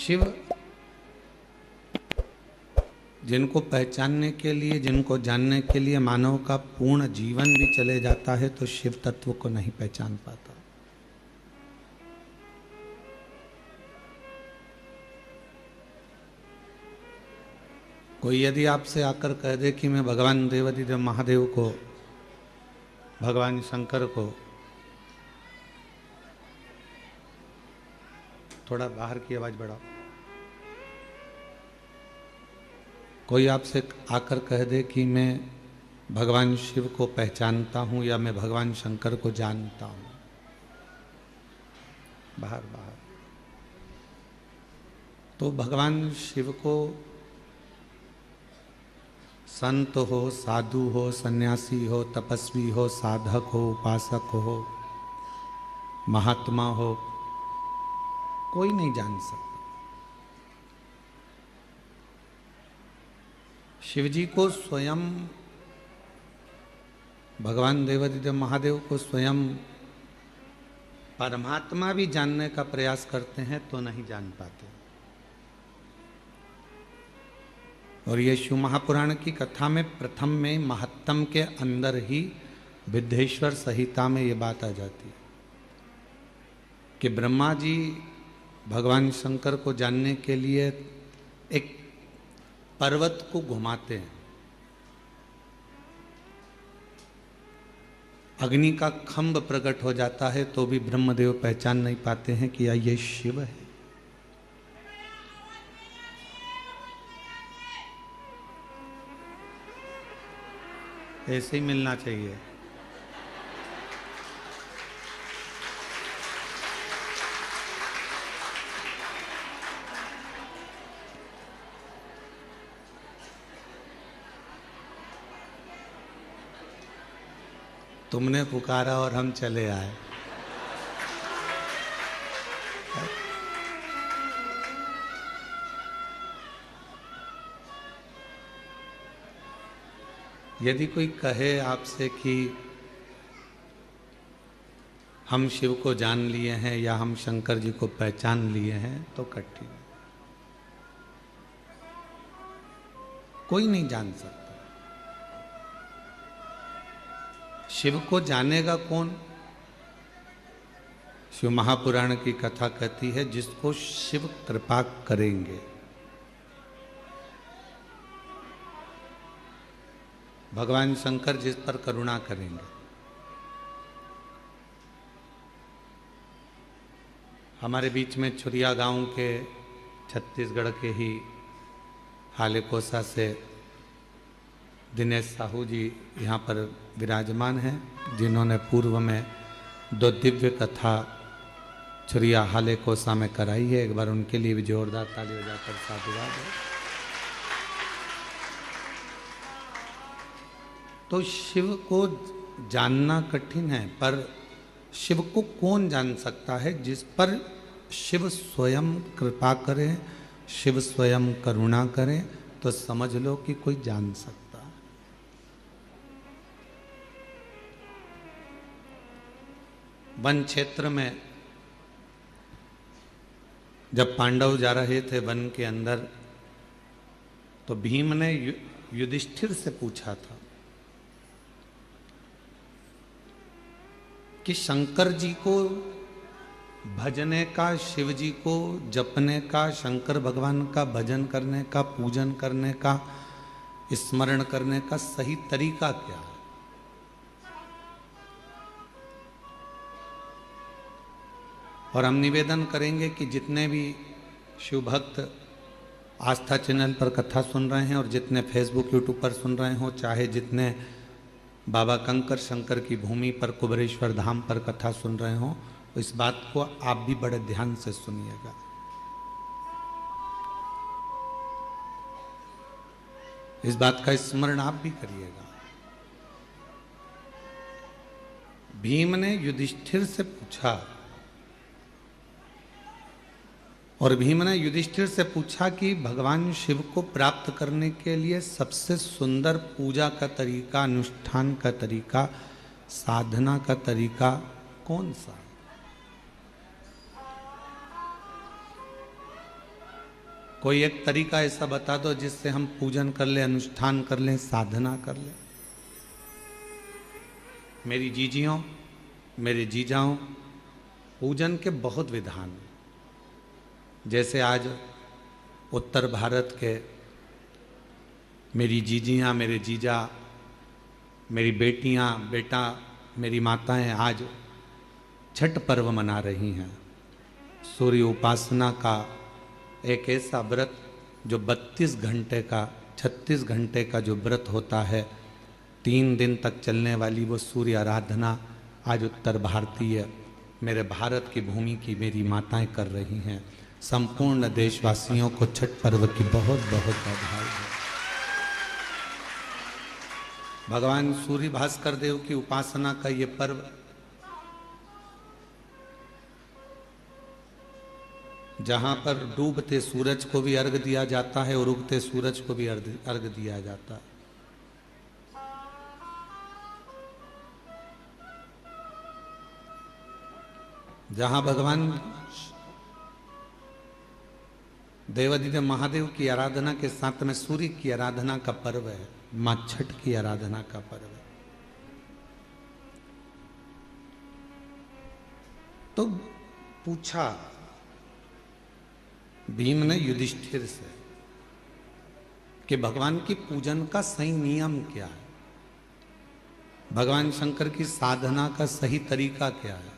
शिव जिनको पहचानने के लिए, जिनको जानने के लिए मानव का पूर्ण जीवन भी चले जाता है तो शिव तत्व को नहीं पहचान पाता। कोई यदि आपसे आकर कह दे कि मैं भगवान देवाधिदेव महादेव को, भगवान शंकर को, थोड़ा बाहर की आवाज बढ़ाओ, कोई आपसे आकर कह दे कि मैं भगवान शिव को पहचानता हूं या मैं भगवान शंकर को जानता हूं, बाहर बाहर, तो भगवान शिव को संत हो, साधु हो, सन्यासी हो, तपस्वी हो, साधक हो, उपासक हो, महात्मा हो, कोई नहीं जान सकता। शिव जी को स्वयं, भगवान देवाधिदेव महादेव को स्वयं परमात्मा भी जानने का प्रयास करते हैं तो नहीं जान पाते। और ये शिव महापुराण की कथा में प्रथम में महत्तम के अंदर ही विद्येश्वर संहिता में ये बात आ जाती है कि ब्रह्मा जी भगवान शंकर को जानने के लिए एक पर्वत को घुमाते हैं, अग्नि का खंभ प्रकट हो जाता है तो भी ब्रह्मदेव पहचान नहीं पाते हैं कि ये शिव है। ऐसे ही मिलना चाहिए। तुमने पुकारा और हम चले आए। यदि कोई कहे आपसे कि हम शिव को जान लिए हैं या हम शंकर जी को पहचान लिए हैं तो कठिन, कोई नहीं जान सकता। शिव को जानेगा कौन? शिव महापुराण की कथा कहती है जिसको शिव कृपा करेंगे। भगवान शंकर जिस पर करुणा करेंगे। हमारे बीच में छुरिया गांव के, छत्तीसगढ़ के ही हालेकोसा से दिनेश साहू जी यहाँ पर विराजमान हैं, जिन्होंने पूर्व में 2 दिव्य कथा छुरिया हालेकोसा में कराई है। एक बार उनके लिए भी जोरदार ताली बजाकर साधुवाद है। तो शिव को जानना कठिन है, पर शिव को कौन जान सकता है? जिस पर शिव स्वयं कृपा करे, शिव स्वयं करुणा करे, तो समझ लो कि कोई जान सकता है। वन क्षेत्र में जब पांडव जा रहे थे वन के अंदर, तो भीम ने युधिष्ठिर से पूछा था कि शंकर जी को भजने का, शिव जी को जपने का, शंकर भगवान का भजन करने का, पूजन करने का, स्मरण करने का सही तरीका क्या है? और हम निवेदन करेंगे कि जितने भी शिव भक्त आस्था चैनल पर कथा सुन रहे हैं और जितने फेसबुक यूट्यूब पर सुन रहे हो, चाहे जितने बाबा कंकर शंकर की भूमि पर कुबेरेश्वर धाम पर कथा सुन रहे हो, तो इस बात को आप भी बड़े ध्यान से सुनिएगा। इस बात का स्मरण आप भी करिएगा। भीम ने युधिष्ठिर से पूछा, और भीम ने युधिष्ठिर से पूछा कि भगवान शिव को प्राप्त करने के लिए सबसे सुंदर पूजा का तरीका, अनुष्ठान का तरीका, साधना का तरीका कौन सा? कोई एक तरीका ऐसा बता दो जिससे हम पूजन कर ले, अनुष्ठान कर लें, साधना कर लें। मेरी जीजियों, मेरे जीजाओं, पूजन के बहुत विधान हैं। जैसे आज उत्तर भारत के मेरी जीजियाँ, मेरे जीजा, मेरी बेटियाँ, बेटा, मेरी माताएं आज छठ पर्व मना रही हैं। सूर्य उपासना का एक ऐसा व्रत जो 32 घंटे का, 36 घंटे का जो व्रत होता है, 3 दिन तक चलने वाली वो सूर्य आराधना आज उत्तर भारतीय, मेरे भारत की भूमि की मेरी माताएं कर रही हैं। संपूर्ण देशवासियों को छठ पर्व की बहुत बहुत बधाई है। भगवान सूर्य भास्कर देव की उपासना का ये पर्व जहाँ पर डूबते सूरज को भी अर्घ दिया जाता है और उगते सूरज को भी अर्घ दिया जाता है। जहाँ भगवान देवादिदेव महादेव की आराधना के साथ में सूर्य की आराधना का पर्व है, माँ छठ की आराधना का पर्व है। तो पूछा भीम ने युधिष्ठिर से कि भगवान की पूजन का सही नियम क्या है, भगवान शंकर की साधना का सही तरीका क्या है,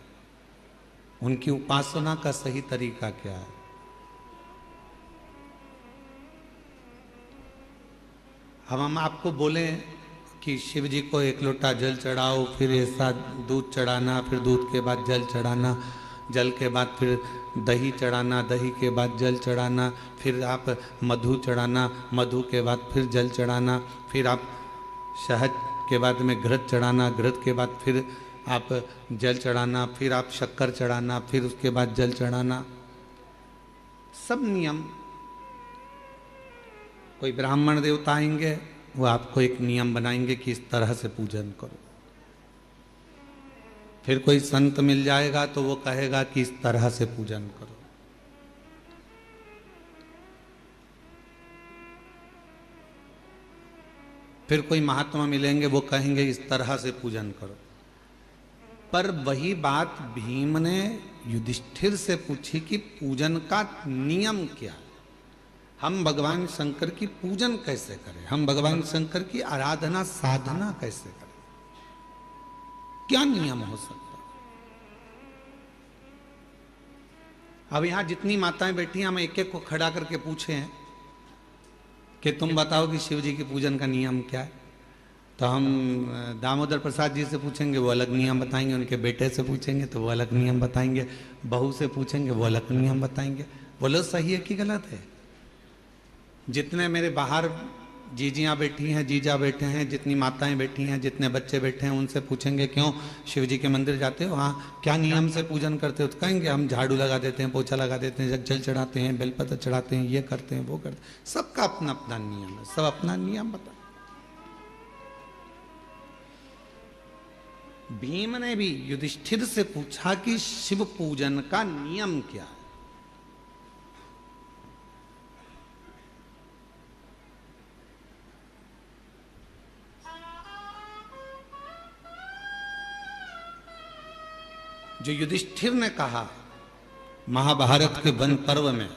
उनकी उपासना का सही तरीका क्या है। हम आपको बोले कि शिव जी को 1 लोटा जल चढ़ाओ, फिर ऐसा दूध चढ़ाना, फिर दूध के बाद जल चढ़ाना, जल के बाद फिर दही चढ़ाना, दही के बाद जल चढ़ाना, फिर आप मधु चढ़ाना, मधु के बाद फिर जल चढ़ाना, फिर आप शहद के बाद में घृत चढ़ाना, घृत के बाद फिर आप जल चढ़ाना, फिर आप शक्कर चढ़ाना, फिर उसके बाद जल चढ़ाना। सब नियम। कोई ब्राह्मण देवता आएंगे, वो आपको एक नियम बनाएंगे कि इस तरह से पूजन करो। फिर कोई संत मिल जाएगा तो वो कहेगा कि इस तरह से पूजन करो। फिर कोई महात्मा मिलेंगे, वो कहेंगे इस तरह से पूजन करो। पर वही बात भीम ने युधिष्ठिर से पूछी कि पूजन का नियम क्या है, हम भगवान शंकर की पूजन कैसे करें, हम भगवान शंकर की आराधना साधना कैसे करें, क्या नियम हो सकता है। अब यहां जितनी माताएं बैठी हैं, हम एक एक को खड़ा करके पूछे हैं कि तुम बताओ कि शिव जी की पूजन का नियम क्या है। तो हम दामोदर प्रसाद जी से पूछेंगे, वो अलग नियम बताएंगे, उनके बेटे से पूछेंगे तो वो अलग नियम बताएंगे, बहू से पूछेंगे वो अलग नियम बताएंगे। बोलो सही है कि गलत है। जितने मेरे बाहर जीजियाँ बैठी हैं, जीजा बैठे हैं, जितनी माताएं बैठी हैं, जितने बच्चे बैठे हैं, उनसे पूछेंगे क्यों शिव जी के मंदिर जाते हो, हाँ क्या नियम से पूजन करते हो, तो कहेंगे हम झाड़ू लगा देते हैं, पोछा लगा देते हैं, जल चढ़ाते हैं, बेलपत्र चढ़ाते हैं, ये करते हैं, वो करते हैं। सबका अपना अपना नियम है, सब अपना नियम बता। भीम ने भी युधिष्ठिर से पूछा कि शिव पूजन का नियम क्या है। जो युधिष्ठिर ने कहा महाभारत के वन पर्व में,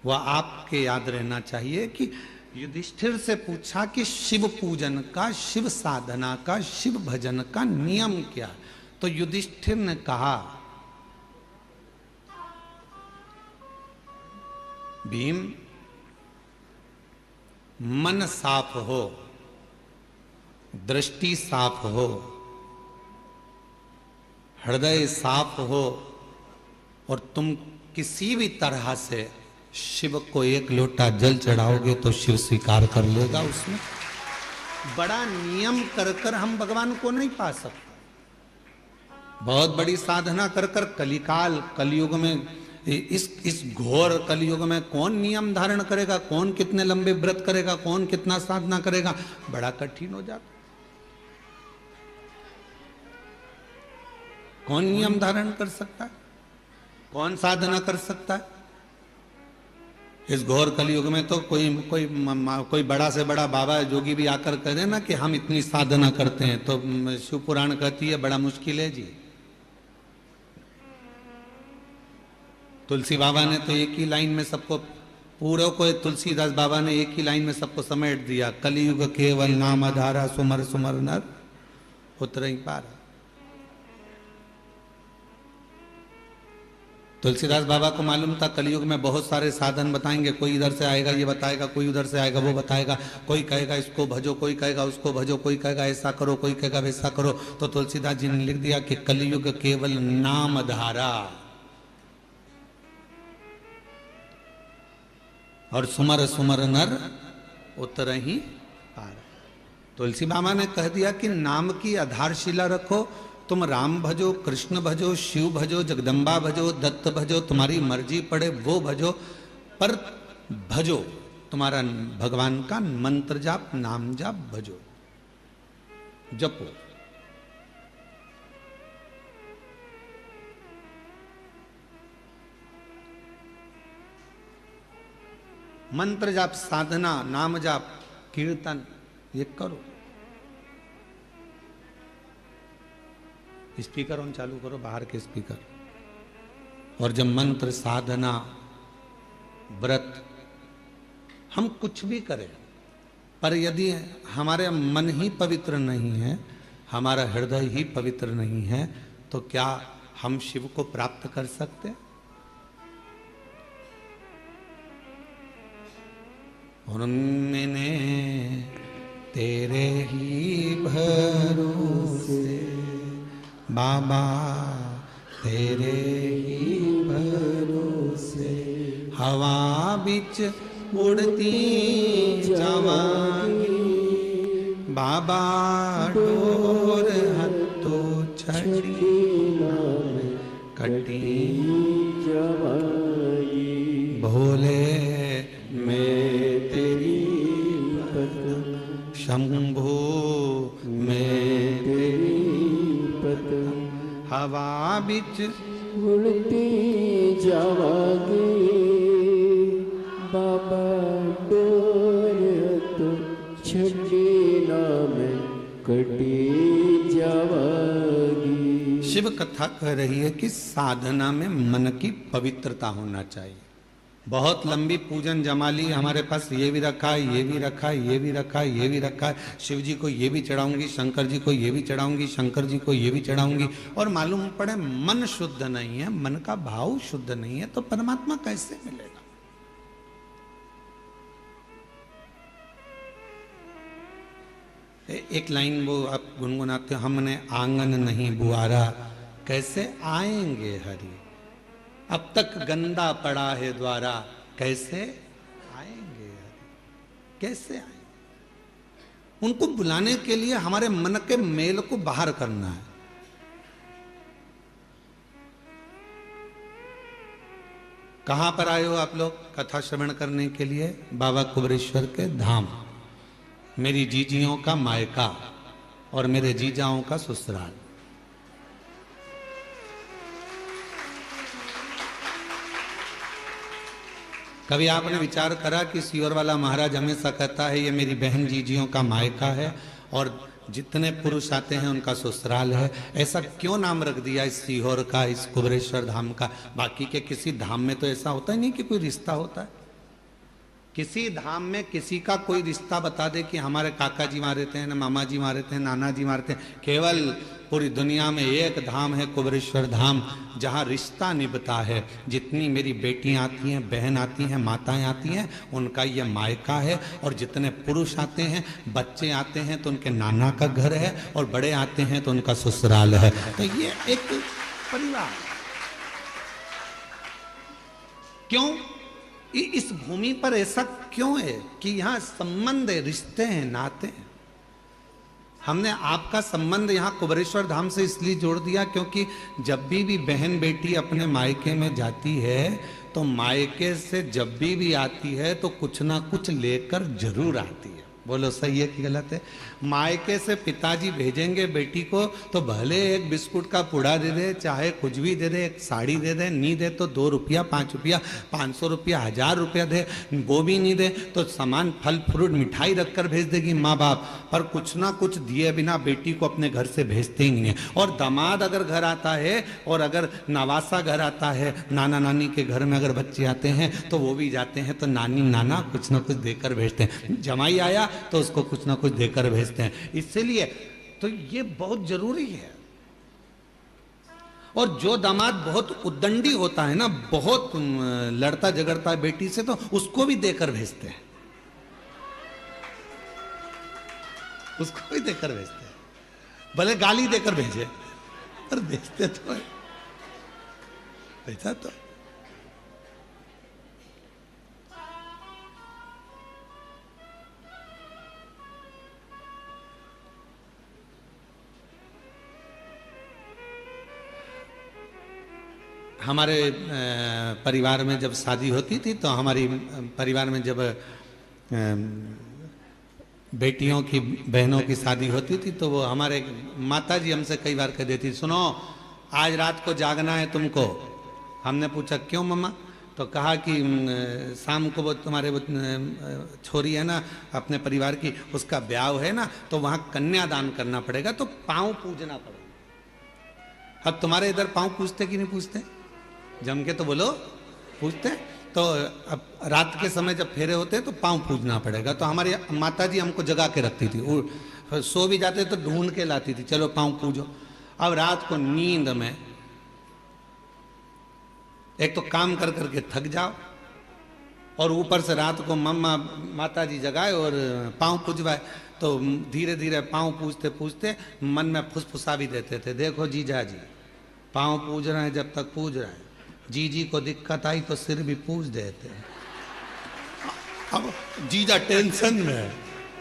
वह आपके याद रहना चाहिए कि युधिष्ठिर से पूछा कि शिव पूजन का, शिव साधना का, शिव भजन का नियम क्या। तो युधिष्ठिर ने कहा भीम, मन साफ हो, दृष्टि साफ हो, हृदय साफ हो, और तुम किसी भी तरह से शिव को 1 लोटा जल चढ़ाओगे तो शिव स्वीकार कर लेगा। उसमें बड़ा नियम कर कर हम भगवान को नहीं पा सकते। बहुत बड़ी साधना कर कर कलिकाल, कलयुग में, इस घोर कलयुग में कौन नियम धारण करेगा, कौन कितने लंबे व्रत करेगा, कौन कितना साधना करेगा, बड़ा कठिन हो जाता। कौन नियम धारण कर सकता है, कौन साधना कर सकता है। इस घोर कलयुग में तो कोई बड़ा से बड़ा बाबा जोगी भी आकर कहे ना कि हम इतनी साधना करते हैं, तो शिव पुराण कहती है बड़ा मुश्किल है जी। तुलसी बाबा ने तो एक ही लाइन में सबको, पूरे को तुलसीदास बाबा ने एक ही लाइन में सबको समेट दिया, कलयुग केवल नाम आधारा, सुमर सुमर नर उतर ही पार। तुलसीदास बाबा को मालूम था कलयुग में बहुत सारे साधन बताएंगे, कोई इधर से आएगा ये बताएगा, कोई उधर से आएगा वो बताएगा, कोई कहेगा इसको भजो, कोई कहेगा उसको भजो, कोई कहेगा ऐसा करो, कोई कहेगा वैसा करो। तो तुलसीदास जी ने लिख दिया कि कलयुग केवल नाम धारा और सुमर सुमर नर उतर ही पार। तुलसी बाबा ने कह दिया कि नाम की आधारशिला रखो, तुम राम भजो, कृष्ण भजो, शिव भजो, जगदम्बा भजो, दत्त भजो, तुम्हारी मर्जी पड़े वो भजो, पर भजो तुम्हारा भगवान का मंत्र जाप, नाम जाप भजो, जपो। मंत्र जाप, साधना, नाम जाप, कीर्तन ये करो। स्पीकर ऑन चालू करो, बाहर के स्पीकर। और जब मंत्र, साधना, व्रत, हम कुछ भी करें, पर यदि हमारे मन ही पवित्र नहीं है, हमारा हृदय ही पवित्र नहीं है, तो क्या हम शिव को प्राप्त कर सकते? और मैंने तेरे ही भरोसे बाबा, तेरे ही भरोसे हवा बिच उड़ती जावांगी, बाबा डोर हथो छड़ी कटी जावांगी, भोले मैं तेरी पतंग, शंभू मैं तेरी पतंग, हवा बिच उड़ती जावांगी, बाबा डोर तो छड़ी नाम कटी जावांगी। शिव कथा कह रही है कि साधना में मन की पवित्रता होना चाहिए। बहुत लंबी पूजन जमाली हमारे पास, ये भी रखा है, ये भी रखा है, ये भी रखा है, ये भी रखा है, शिव जी को ये भी चढ़ाऊंगी, शंकर जी को ये भी चढ़ाऊंगी, शंकर जी को ये भी चढ़ाऊंगी, और मालूम पड़े मन शुद्ध नहीं है, मन का भाव शुद्ध नहीं है, तो परमात्मा कैसे मिलेगा? एक लाइन वो आप गुनगुनाते हो, हमने आंगन नहीं बुआरा, कैसे आएंगे हरि, अब तक गंदा पड़ा है द्वारा, कैसे आएंगे हरि, कैसे आएंगे? उनको बुलाने के लिए हमारे मन के मेल को बाहर करना है। कहां पर आए हो आप लोग कथा श्रवण करने के लिए? बाबा कुबरेश्वर के धाम, मेरी जीजियों का मायका और मेरे जीजाओं का ससुराल। कभी आपने विचार करा कि सीहोर वाला महाराज हमेशा कहता है ये मेरी बहन जीजियों का मायका है और जितने पुरुष आते हैं उनका ससुराल है, ऐसा क्यों नाम रख दिया इस सीहोर का, इस कुबरेश्वर धाम का? बाकी के किसी धाम में तो ऐसा होता ही नहीं कि कोई रिश्ता होता है। किसी धाम में किसी का कोई रिश्ता बता दे कि हमारे काका जी वहां रहते हैं, मामा जी वहां रहते हैं, नाना जी वहां रहते हैं। केवल पूरी दुनिया में एक धाम है कुबरेश्वर धाम, जहाँ रिश्ता निभता है। जितनी मेरी बेटियां आती हैं, बहन आती हैं, माताएं आती हैं, उनका ये मायका है। और जितने पुरुष आते हैं, बच्चे आते हैं तो उनके नाना का घर है, और बड़े आते हैं तो उनका ससुराल है। तो ये एक परिवार। क्यों इस भूमि पर ऐसा क्यों है कि यहाँ संबंध है, रिश्ते हैं, नाते हैं? हमने आपका संबंध यहाँ कुबरेश्वर धाम से इसलिए जोड़ दिया क्योंकि जब भी बहन बेटी अपने मायके में जाती है तो मायके से जब भी आती है तो कुछ ना कुछ लेकर जरूर आती है। बोलो सही है कि गलत है? मायके से पिताजी भेजेंगे बेटी को तो भले एक बिस्कुट का पुड़ा दे दे, चाहे कुछ भी दे दे, एक साड़ी दे दे, नहीं दे तो 2 रुपया, 5 रुपया, 500 रुपया, 1000 रुपया दे, वो भी नहीं दे तो सामान फल फ्रूट मिठाई रखकर भेज देगी माँ बाप, पर कुछ ना कुछ दिए बिना बेटी को अपने घर से भेजते ही नहीं है। और दामाद अगर घर आता है और अगर नवासा घर आता है, नाना नानी के घर में अगर बच्चे आते हैं तो वो भी जाते हैं तो नानी नाना कुछ ना कुछ देकर भेजते हैं। जमाई आया तो उसको कुछ ना कुछ देकर भेजते हैं। इसलिए तो ये बहुत जरूरी है। और जो दामाद बहुत उद्दंडी होता है ना, बहुत लड़ता झगड़ता है बेटी से, तो उसको भी देकर भेजते हैं, उसको भी देकर भेजते हैं, भले गाली देकर भेजे पर भेजते तो है। भेजा तो हमारे परिवार में जब शादी होती थी तो हमारी परिवार में जब बेटियों की बहनों की शादी होती थी तो वो हमारे माताजी हमसे कई बार कह देती, सुनो आज रात को जागना है तुमको। हमने पूछा क्यों मम्मा? तो कहा कि शाम को वो तुम्हारे वो छोरी है ना अपने परिवार की, उसका ब्याह है ना तो वहाँ कन्यादान करना पड़ेगा, तो पाँव पूजना पड़ेगा। अब तुम्हारे इधर पाँव पूजते कि नहीं पूजते? जम के तो बोलो पूजते। तो अब रात के समय जब फेरे होते तो पाँव पूजना पड़ेगा। तो हमारी माताजी हमको जगा के रखती थी, सो भी जाते तो ढूंढ के लाती थी, चलो पाँव पूजो। अब रात को नींद में एक तो काम कर करके थक जाओ और ऊपर से रात को मम्मा माताजी जगाए और पाँव पूजवाए, तो धीरे धीरे पाँव पूजते पूजते मन में फुसफुसा भी देते थे, देखो जीजा जी पाँव पूज रहे हैं, जब तक पूज रहे हैं, जीजी को दिक्कत आई तो सिर भी पूज देते हैं। अब जीजा टेंशन में है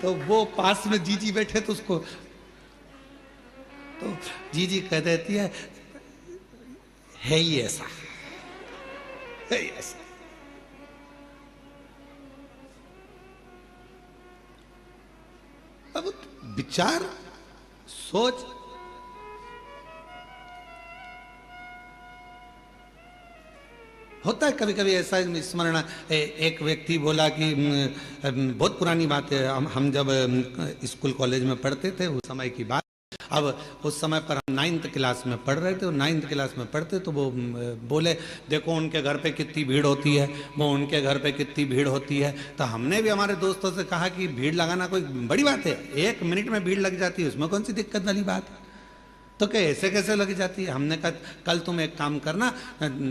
तो वो पास में जीजी बैठे तो उसको तो जीजी कह देती है ही ऐसा, है ही ऐसा। अब विचार सोच होता है कभी कभी ऐसा स्मरण। एक व्यक्ति बोला कि बहुत पुरानी बात है, हम जब स्कूल कॉलेज में पढ़ते थे उस समय की बात। अब उस समय पर हम 9th क्लास में पढ़ रहे थे और 9th क्लास में पढ़ते तो वो बोले देखो उनके घर पे कितनी भीड़ होती है, वो उनके घर पे कितनी भीड़ होती है। तो हमने भी हमारे दोस्तों से कहा कि भीड़ लगाना कोई बड़ी बात है, 1 मिनट में भीड़ लग जाती है, उसमें कौन सी दिक्कत वाली बात है। तो क्या ऐसे कैसे लग जाती है? हमने कहा कल तुम एक काम करना,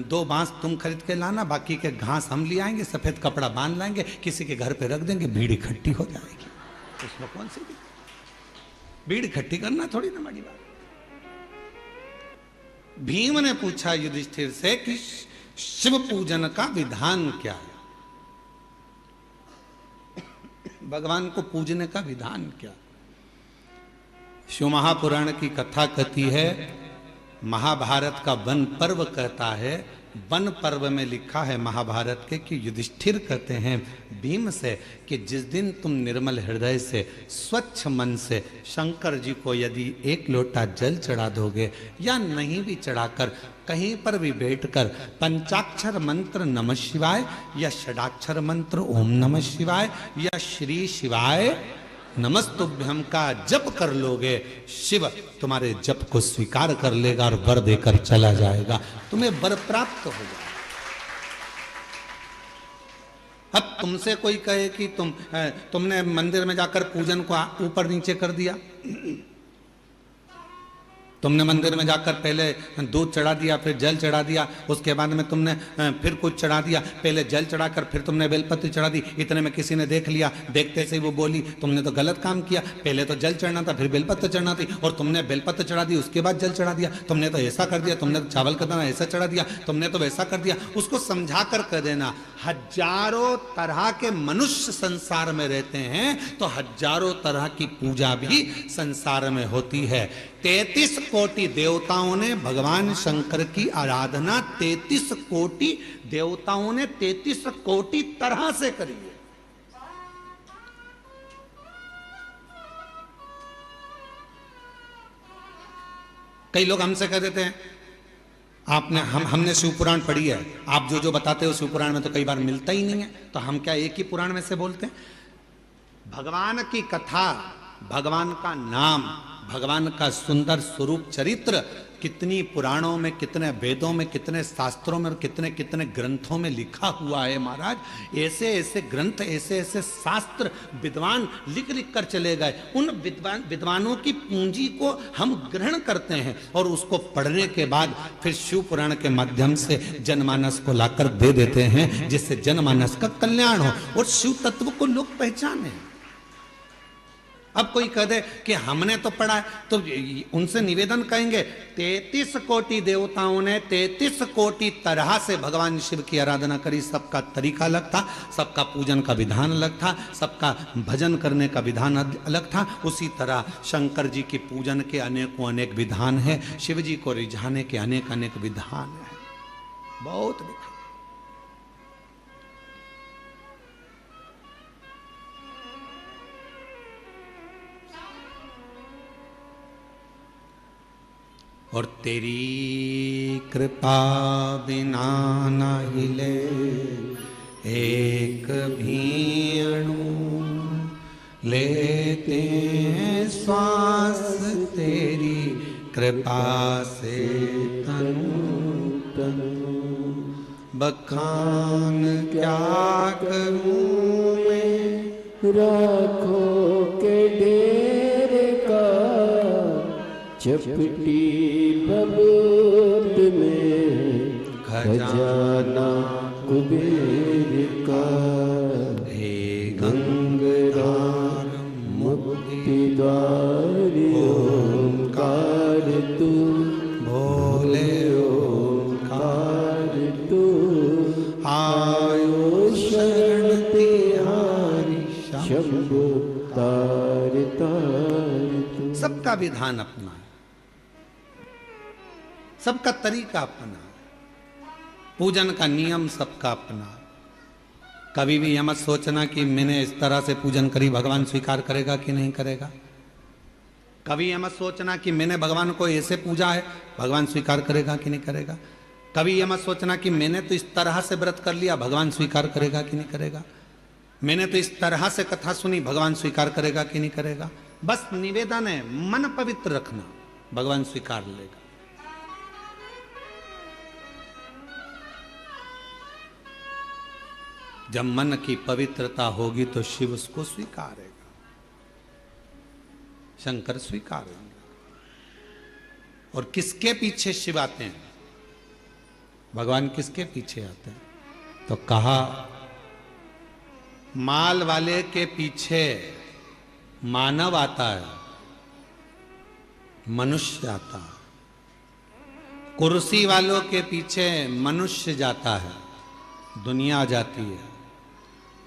2 बांस तुम खरीद के लाना, बाकी के घास हम ले आएंगे, सफेद कपड़ा बांध लाएंगे, किसी के घर पे रख देंगे, भीड़ इकट्ठी हो जाएगी। उसमें कौन सी दिक्कत? भीड़ इकट्ठी करना थोड़ी ना बड़ी बात। भीम ने पूछा युधिष्ठिर से कि शिव पूजन का विधान क्या है, भगवान को पूजने का विधान क्या? शिव महापुराण की कथा कहती है, महाभारत का वन पर्व कहता है, वन पर्व में लिखा है महाभारत के कि युधिष्ठिर कहते हैं भीम से कि जिस दिन तुम निर्मल हृदय से स्वच्छ मन से शंकर जी को यदि 1 लोटा जल चढ़ा दोगे या नहीं भी चढ़ाकर कहीं पर भी बैठकर पंचाक्षर मंत्र नमः शिवाय या षडाक्षर मंत्र ओम नमः शिवाय या श्री शिवाय नमस्तुभ्यम का जप कर लोगे, शिव तुम्हारे जप को स्वीकार कर लेगा और वर देकर चला जाएगा, तुम्हें वर प्राप्त हो जाएगा। अब तुमसे कोई कहे कि तुमने मंदिर में जाकर पूजन को ऊपर नीचे कर दिया, तुमने मंदिर में जाकर पहले दूध चढ़ा दिया, फिर जल चढ़ा दिया, उसके बाद में तुमने फिर कुछ चढ़ा दिया, पहले जल चढ़ाकर फिर तुमने बेलपत्र चढ़ा दी, इतने में किसी ने देख लिया, देखते से ही वो बोली तुमने तो गलत काम किया, पहले तो जल चढ़ना था फिर बेलपत्र चढ़ना थी, और तुमने बेलपत्र चढ़ा दी उसके बाद जल चढ़ा दिया, तुमने तो ऐसा कर दिया, तुमने तो चावल का दाना ऐसा चढ़ा दिया, तुमने तो वैसा कर दिया। उसको समझा कर कह देना, हजारों तरह के मनुष्य संसार में रहते हैं तो हजारों तरह की पूजा भी संसार में होती है। 33 कोटि देवताओं ने भगवान शंकर की आराधना 33 कोटि देवताओं ने 33 कोटि तरह से करी है। कई लोग हमसे कह देते हैं हमने शिव पुराण पढ़ी है, आप जो जो बताते हो शिव पुराण में तो कई बार मिलता ही नहीं है, तो हम क्या एक ही पुराण में से बोलते हैं? भगवान की कथा, भगवान का नाम, भगवान का सुंदर स्वरूप चरित्र कितनी पुराणों में, कितने वेदों में, कितने शास्त्रों में और कितने कितने ग्रंथों में लिखा हुआ है महाराज। ऐसे ऐसे ग्रंथ, ऐसे ऐसे शास्त्र विद्वान लिख लिख कर चले गए। उन विद्वानों की पूंजी को हम ग्रहण करते हैं और उसको पढ़ने के बाद फिर शिव पुराण के माध्यम से जनमानस को लाकर दे देते हैं, जिससे जनमानस का कल्याण हो और शिव तत्व को लोग पहचाने। अब कोई कह दे कि हमने तो पढ़ा है, तो उनसे निवेदन कहेंगे 33 कोटि देवताओं ने 33 कोटि तरह से भगवान शिव की आराधना करी। सबका तरीका अलग था, सबका पूजन का विधान अलग था, सबका भजन करने का विधान अलग था। उसी तरह शंकर जी की पूजन के अनेकों अनेक विधान है, शिव जी को रिझाने के अनेक अनेक विधान है, बहुत विधान। और तेरी कृपा बिना न हिले एक भी अणु, लेते श्वास तेरी कृपा से तनु तनु। बखान क्या करूं मैं राखो के डेरे का, चपटी बबूत में खजाना कुबेर का। हे गंगाधर मुक्ति द्वार ओंकार तू, भोले ओंकार तू। आयो शरण तिहारी शंभु तार तार तू। सबका विधान अपना, सबका तरीका अपना, पूजन का नियम सबका अपना। कभी भी यह मत सोचना कि मैंने इस तरह से पूजन करी, भगवान स्वीकार करेगा कि नहीं करेगा। कभी यह मत सोचना कि मैंने भगवान को ऐसे पूजा है, भगवान स्वीकार करेगा कि नहीं करेगा। कभी यह मत सोचना कि मैंने तो इस तरह से व्रत कर लिया, भगवान स्वीकार करेगा कि नहीं करेगा। मैंने तो इस तरह से कथा सुनी, भगवान स्वीकार करेगा कि नहीं करेगा। बस निवेदन है, मन पवित्र रखना, भगवान स्वीकार लेगा। जब मन की पवित्रता होगी तो शिव उसको स्वीकारेगा, शंकर स्वीकारेंगे। और किसके पीछे शिव आते हैं, भगवान किसके पीछे आते हैं? तो कहा माल वाले के पीछे मानव आता है, मनुष्य आता है। कुर्सी वालों के पीछे मनुष्य जाता है, दुनिया जाती है।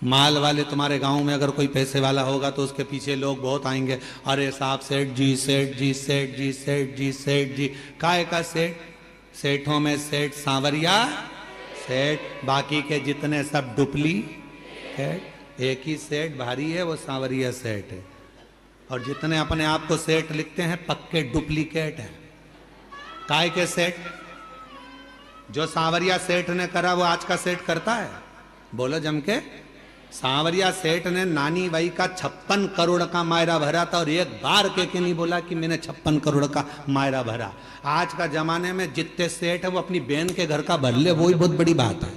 माल वाले, तुम्हारे गांव में अगर कोई पैसे वाला होगा तो उसके पीछे लोग बहुत आएंगे, अरे साहब सेठ जी, सेठ जी, सेठ जी, सेठ जी, सेठ जी। काय का सेठ? सेठों में सेठ सांवरिया सेठ, बाकी के जितने सब डुप्लीकेट। एक ही सेठ भारी है, वो सांवरिया सेठ है। और जितने अपने आप को सेठ लिखते हैं पक्के डुप्लीकेट हैं। काय के सेठ? जो सांवरिया सेठ ने करा वो आज का सेठ करता है? बोलो जम के। सांवरिया सेठ ने नानी बाई का 56 करोड़ का मायरा भरा था और एक बार के नहीं बोला कि मैंने 56 करोड़ का मायरा भरा। आज का जमाने में जितने सेठ है वो अपनी बहन के घर का भर ले, वो ही बहुत बड़ी बात है।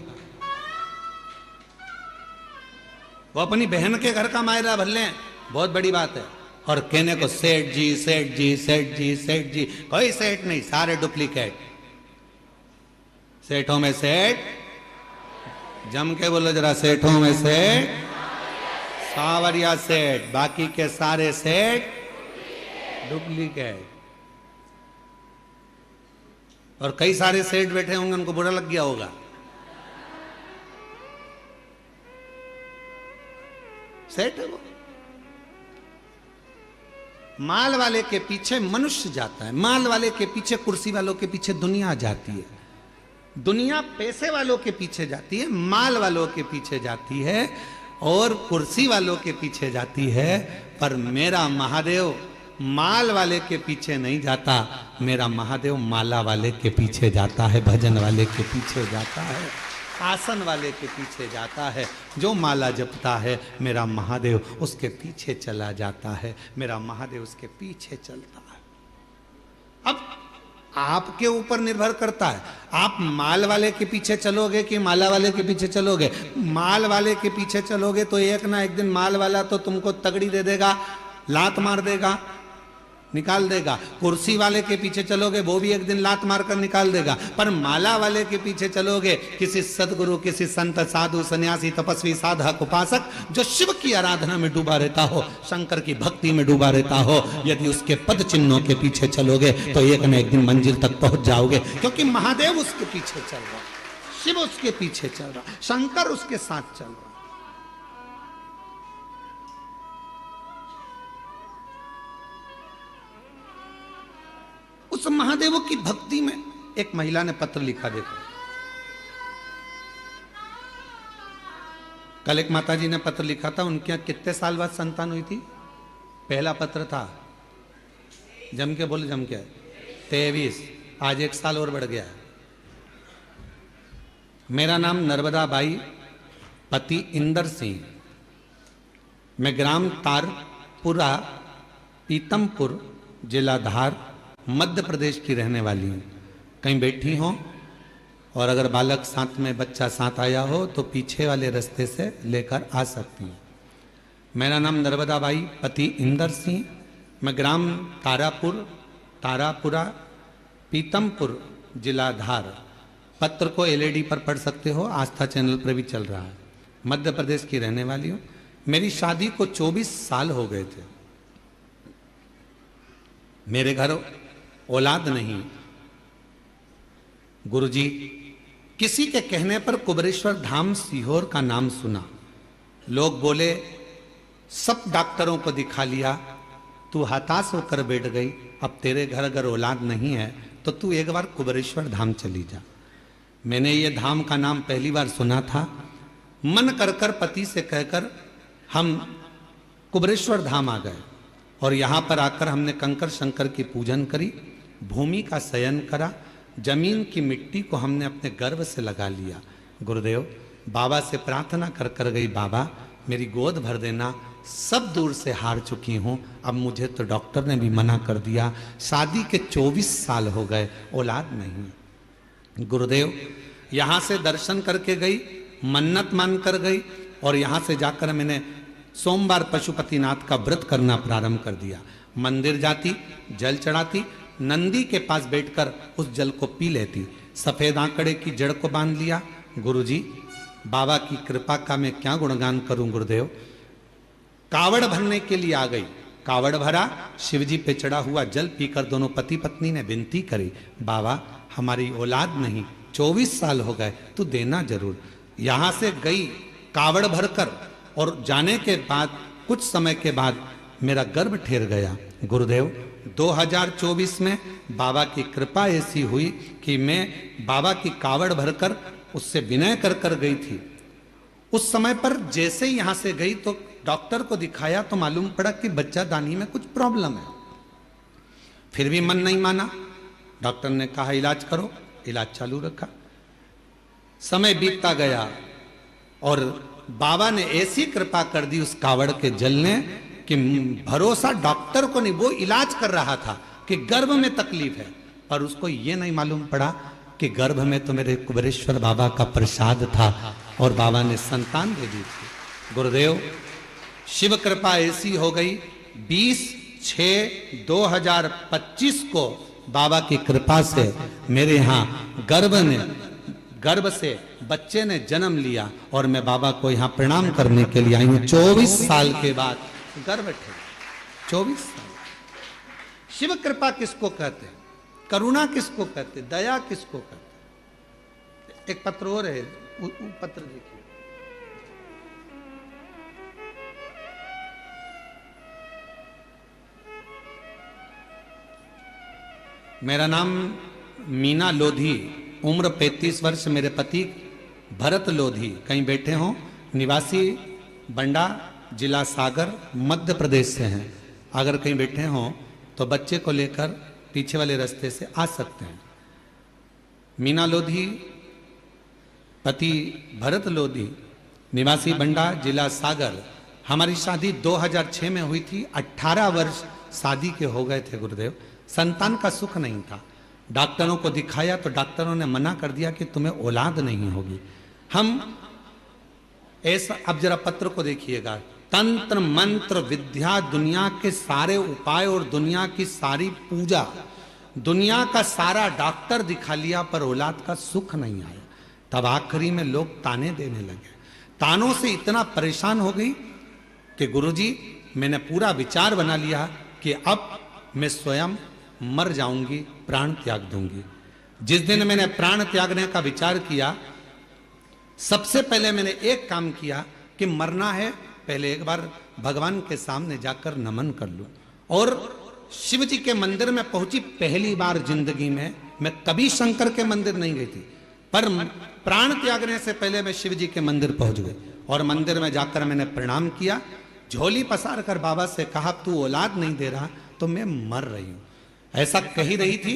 वो अपनी बहन के घर का मायरा भर ले, बहुत बड़ी बात है। और कहने को सेठ जी, सेठ जी, सेठ जी, सेठ जी। कोई सेठ नहीं, सारे डुप्लीकेट। सेठों में सेठ, जम के बोलो जरा, सेठों में सेठ सांवरिया सेठ, बाकी के सारे सेठ डुप्लीकेट। और कई सारे सेठ बैठे होंगे, उनको बुरा लग गया होगा। सेठ है वो। माल वाले के पीछे मनुष्य जाता है, माल वाले के पीछे, कुर्सी वालों के पीछे दुनिया जाती है। दुनिया पैसे वालों के पीछे जाती है, माल वालों के पीछे जाती है और कुर्सी वालों के पीछे जाती है। पर मेरा महादेव माल वाले के पीछे नहीं जाता, मेरा महादेव माला वाले के पीछे जाता है, भजन वाले के पीछे जाता है, आसन वाले के पीछे जाता है। जो माला जपता है मेरा महादेव उसके पीछे चला जाता है, मेरा महादेव उसके पीछे चलता है। अब आपके ऊपर निर्भर करता है, आप माल वाले के पीछे चलोगे कि माला वाले के पीछे चलोगे। माल वाले के पीछे चलोगे तो एक ना एक दिन माल वाला तो तुमको तगड़ी दे देगा, लात मार देगा, निकाल देगा। कुर्सी वाले के पीछे चलोगे वो भी एक दिन लात मार कर निकाल देगा। पर माला वाले के पीछे चलोगे, किसी सदगुरु, किसी संत, साधु, सन्यासी, तपस्वी, साधक, उपासक जो शिव की आराधना में डूबा रहता हो, शंकर की भक्ति में डूबा रहता हो, यदि उसके पद चिन्हों के पीछे चलोगे तो एक न एक दिन मंजिल तक पहुंच जाओगे, क्योंकि महादेव उसके पीछे चल रहा, शिव उसके पीछे चल रहा, शंकर उसके साथ चल रहा। उस महादेव की भक्ति में एक महिला ने पत्र लिखा, देखो कल एक माता जी ने पत्र लिखा था, उनके यहां कितने साल बाद संतान हुई थी? पहला पत्र था, जम के बोले, जम के 23, आज 1 साल और बढ़ गया है। मेरा नाम नर्मदा बाई, पति इंदर सिंह, मैं ग्राम तारपुरा, पीतमपुर, जिला धार, मध्य प्रदेश की रहने वाली हूँ। कहीं बैठी हो और अगर बालक साथ में, बच्चा साथ आया हो तो पीछे वाले रास्ते से लेकर आ सकती हूँ। मेरा नाम नर्मदा बाई, पति इंदर सिंह, मैं ग्राम तारापुरा, पीतमपुर, जिला धार। पत्र को एलईडी पर पढ़ सकते हो, आस्था चैनल पर भी चल रहा है। मध्य प्रदेश की रहने वाली हूँ। मेरी शादी को 24 साल हो गए थे। मेरे घर औलाद नहीं। गुरुजी, किसी के कहने पर कुबरेश्वर धाम सीहोर का नाम सुना। लोग बोले सब डॉक्टरों को दिखा लिया, तू हताश होकर बैठ गई, अब तेरे घर अगर औलाद नहीं है तो तू एक बार कुबरेश्वर धाम चली जा। मैंने ये धाम का नाम पहली बार सुना था। मन कर पति से कहकर हम कुबरेश्वर धाम आ गए और यहाँ पर आकर हमने कंकर शंकर की पूजन करी, भूमि का शयन करा, जमीन की मिट्टी को हमने अपने गर्भ से लगा लिया। गुरुदेव, बाबा से प्रार्थना कर गई, बाबा मेरी गोद भर देना, सब दूर से हार चुकी हूँ, अब मुझे तो डॉक्टर ने भी मना कर दिया, शादी के 24 साल हो गए, औलाद नहीं। गुरुदेव, यहाँ से दर्शन करके गई, मन्नत मान कर गई और यहाँ से जाकर मैंने सोमवार पशुपतिनाथ का व्रत करना प्रारंभ कर दिया। मंदिर जाती, जल चढ़ाती, नंदी के पास बैठकर उस जल को पी लेती, सफेद आंकड़े की जड़ को बांध लिया। गुरुजी, बाबा की कृपा का मैं क्या गुणगान करूं गुरुदेव। कावड़ भरने के लिए आ गई, कावड़ भरा, शिवजी पे चढ़ा हुआ जल पीकर दोनों पति पत्नी ने विनती करी, बाबा हमारी औलाद नहीं, 24 साल हो गए, तू देना जरूर। यहां से गई कावड़ भरकर और जाने के बाद कुछ समय के बाद मेरा गर्भ ठहर गया। गुरुदेव, 2024 में बाबा की कृपा ऐसी हुई कि मैं बाबा की कावड़ भरकर उससे विनय कर गई थी। उस समय पर जैसे ही यहां से गई तो डॉक्टर को दिखाया तो मालूम पड़ा कि बच्चा दानी में कुछ प्रॉब्लम है। फिर भी मन नहीं माना, डॉक्टर ने कहा इलाज करो, इलाज चालू रखा। समय बीतता गया और बाबा ने ऐसी कृपा कर दी उस कावड़ के जल ने कि भरोसा डॉक्टर को नहीं, वो इलाज कर रहा था कि गर्भ में तकलीफ है, पर उसको ये नहीं मालूम पड़ा कि गर्भ में तो मेरे कुबरेश्वर बाबा का प्रसाद था और बाबा ने संतान दे दी थी। गुरुदेव, शिव कृपा ऐसी हो गई, 20/6/2025 को बाबा की कृपा से मेरे यहाँ गर्भ से बच्चे ने जन्म लिया और मैं बाबा को यहाँ प्रणाम करने के लिए आई हूँ। 24 साल के बाद गर्भ थे, 24 साल। शिव कृपा किसको कहते हैं, करुणा किसको कहते, दया किसको कहते। एक पत्र और है, वो पत्र देखिए। मेरा नाम मीना लोधी, उम्र 35 वर्ष, मेरे पति भरत लोधी, कहीं बैठे हों, निवासी बंडा, जिला सागर, मध्य प्रदेश से हैं। अगर कहीं बैठे हों तो बच्चे को लेकर पीछे वाले रास्ते से आ सकते हैं। मीना लोधी, पति भरत लोधी, निवासी बंडा, जिला सागर। हमारी शादी 2006 में हुई थी। 18 वर्ष शादी के हो गए थे गुरुदेव। संतान का सुख नहीं था। डॉक्टरों को दिखाया तो डॉक्टरों ने मना कर दिया कि तुम्हें औलाद नहीं होगी। हम ऐसा, अब जरा पत्र को देखिएगा, तंत्र मंत्र विद्या, दुनिया के सारे उपाय और दुनिया की सारी पूजा, दुनिया का सारा डॉक्टर दिखा लिया, पर औलाद का सुख नहीं आया। तब आखिरी में लोग ताने देने लगे। तानों से इतना परेशान हो गई कि गुरुजी, मैंने पूरा विचार बना लिया कि अब मैं स्वयं मर जाऊंगी, प्राण त्याग दूंगी। जिस दिन मैंने प्राण त्यागने का विचार किया, सबसे पहले मैंने एक काम किया कि मरना है, पहले एक बार भगवान के सामने जाकर नमन कर लूं। और शिव जी के मंदिर में पहुंची पहली बार जिंदगी में। मैं कभी शंकर के मंदिर नहीं गई थी, पर प्राण त्यागने से पहले मैं शिव जी के मंदिर पहुंच गई। और मंदिर में जाकर मैंने प्रणाम किया, झोली पसार कर बाबा से कहा, तू औलाद नहीं दे रहा तो मैं मर रही हूं। ऐसा कही रही थी।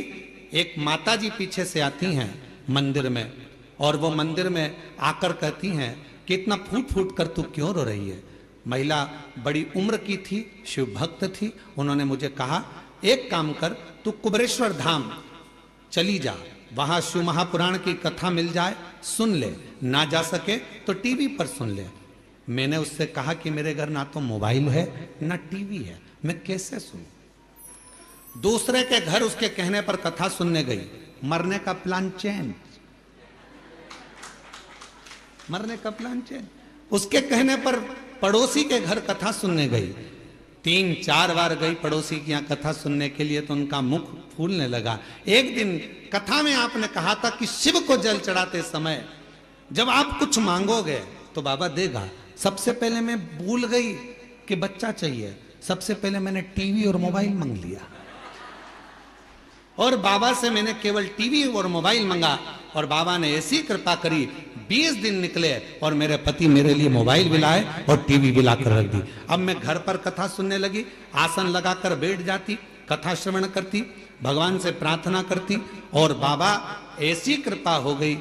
एक माता जी पीछे से आती हैं मंदिर में, और वो मंदिर में आकर कहती हैं कि इतना फूट फूट कर तू क्यों रो रही है। महिला बड़ी उम्र की थी, शिव भक्त थी। उन्होंने मुझे कहा, एक काम कर, तू कुबरेश्वर धाम चली जा, वहां शिव महापुराण की कथा मिल जाए, सुन ले, ना जा सके तो टीवी पर सुन ले। मैंने उससे कहा कि मेरे घर ना तो मोबाइल है ना टीवी है, मैं कैसे सुनूं। दूसरे के घर उसके कहने पर कथा सुनने गई। मरने का प्लान चेंज, मरने का प्लान चेंज। उसके कहने पर पड़ोसी के घर कथा सुनने गई। 3-4 बार गई पड़ोसी के यहाँ कथा सुनने के लिए, तो उनका मुख फूलने लगा। एक दिन कथा में आपने कहा था कि शिव को जल चढ़ाते समय जब आप कुछ मांगोगे तो बाबा देगा। सबसे पहले मैं भूल गई कि बच्चा चाहिए, सबसे पहले मैंने टीवी और मोबाइल मांग लिया। और बाबा से मैंने केवल टीवी और मोबाइल मांगा, और बाबा ने ऐसी कृपा करी, 20 दिन निकले और मेरे पति मेरे लिए मोबाइल भी लाए और टीवी भी लाकर रख दी। अब मैं घर पर कथा सुनने लगी, आसन लगाकर बैठ जाती, कथा श्रवण करती, भगवान से प्रार्थना करती, और बाबा ऐसी कृपा हो गई,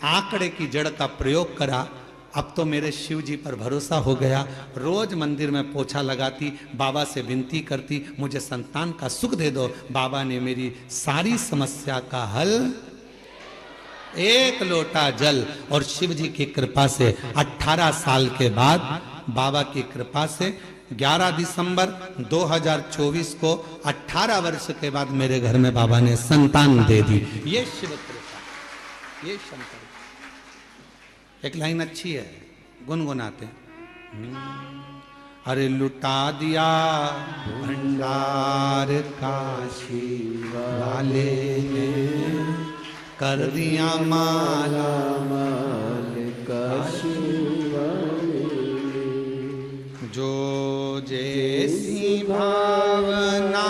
आंकड़े की जड़ का प्रयोग करा। अब तो मेरे शिव जी पर भरोसा हो गया। रोज मंदिर में पोछा लगाती, बाबा से विनती करती, मुझे संतान का सुख दे दो। बाबा ने मेरी सारी समस्या का हल, एक लोटा जल। और शिव जी की कृपा से 18 साल के बाद, बाबा की कृपा से 11 दिसंबर 2024 को 18 वर्ष के बाद मेरे घर में बाबा ने संतान दे दी। ये शिव कृपा, ये शंकर। एक लाइन अच्छी है, गुनगुनाते। अरे लुटा दिया भंडार काशी वाले ने, कर दिया माला माल काशी वाले, जो जैसी भावना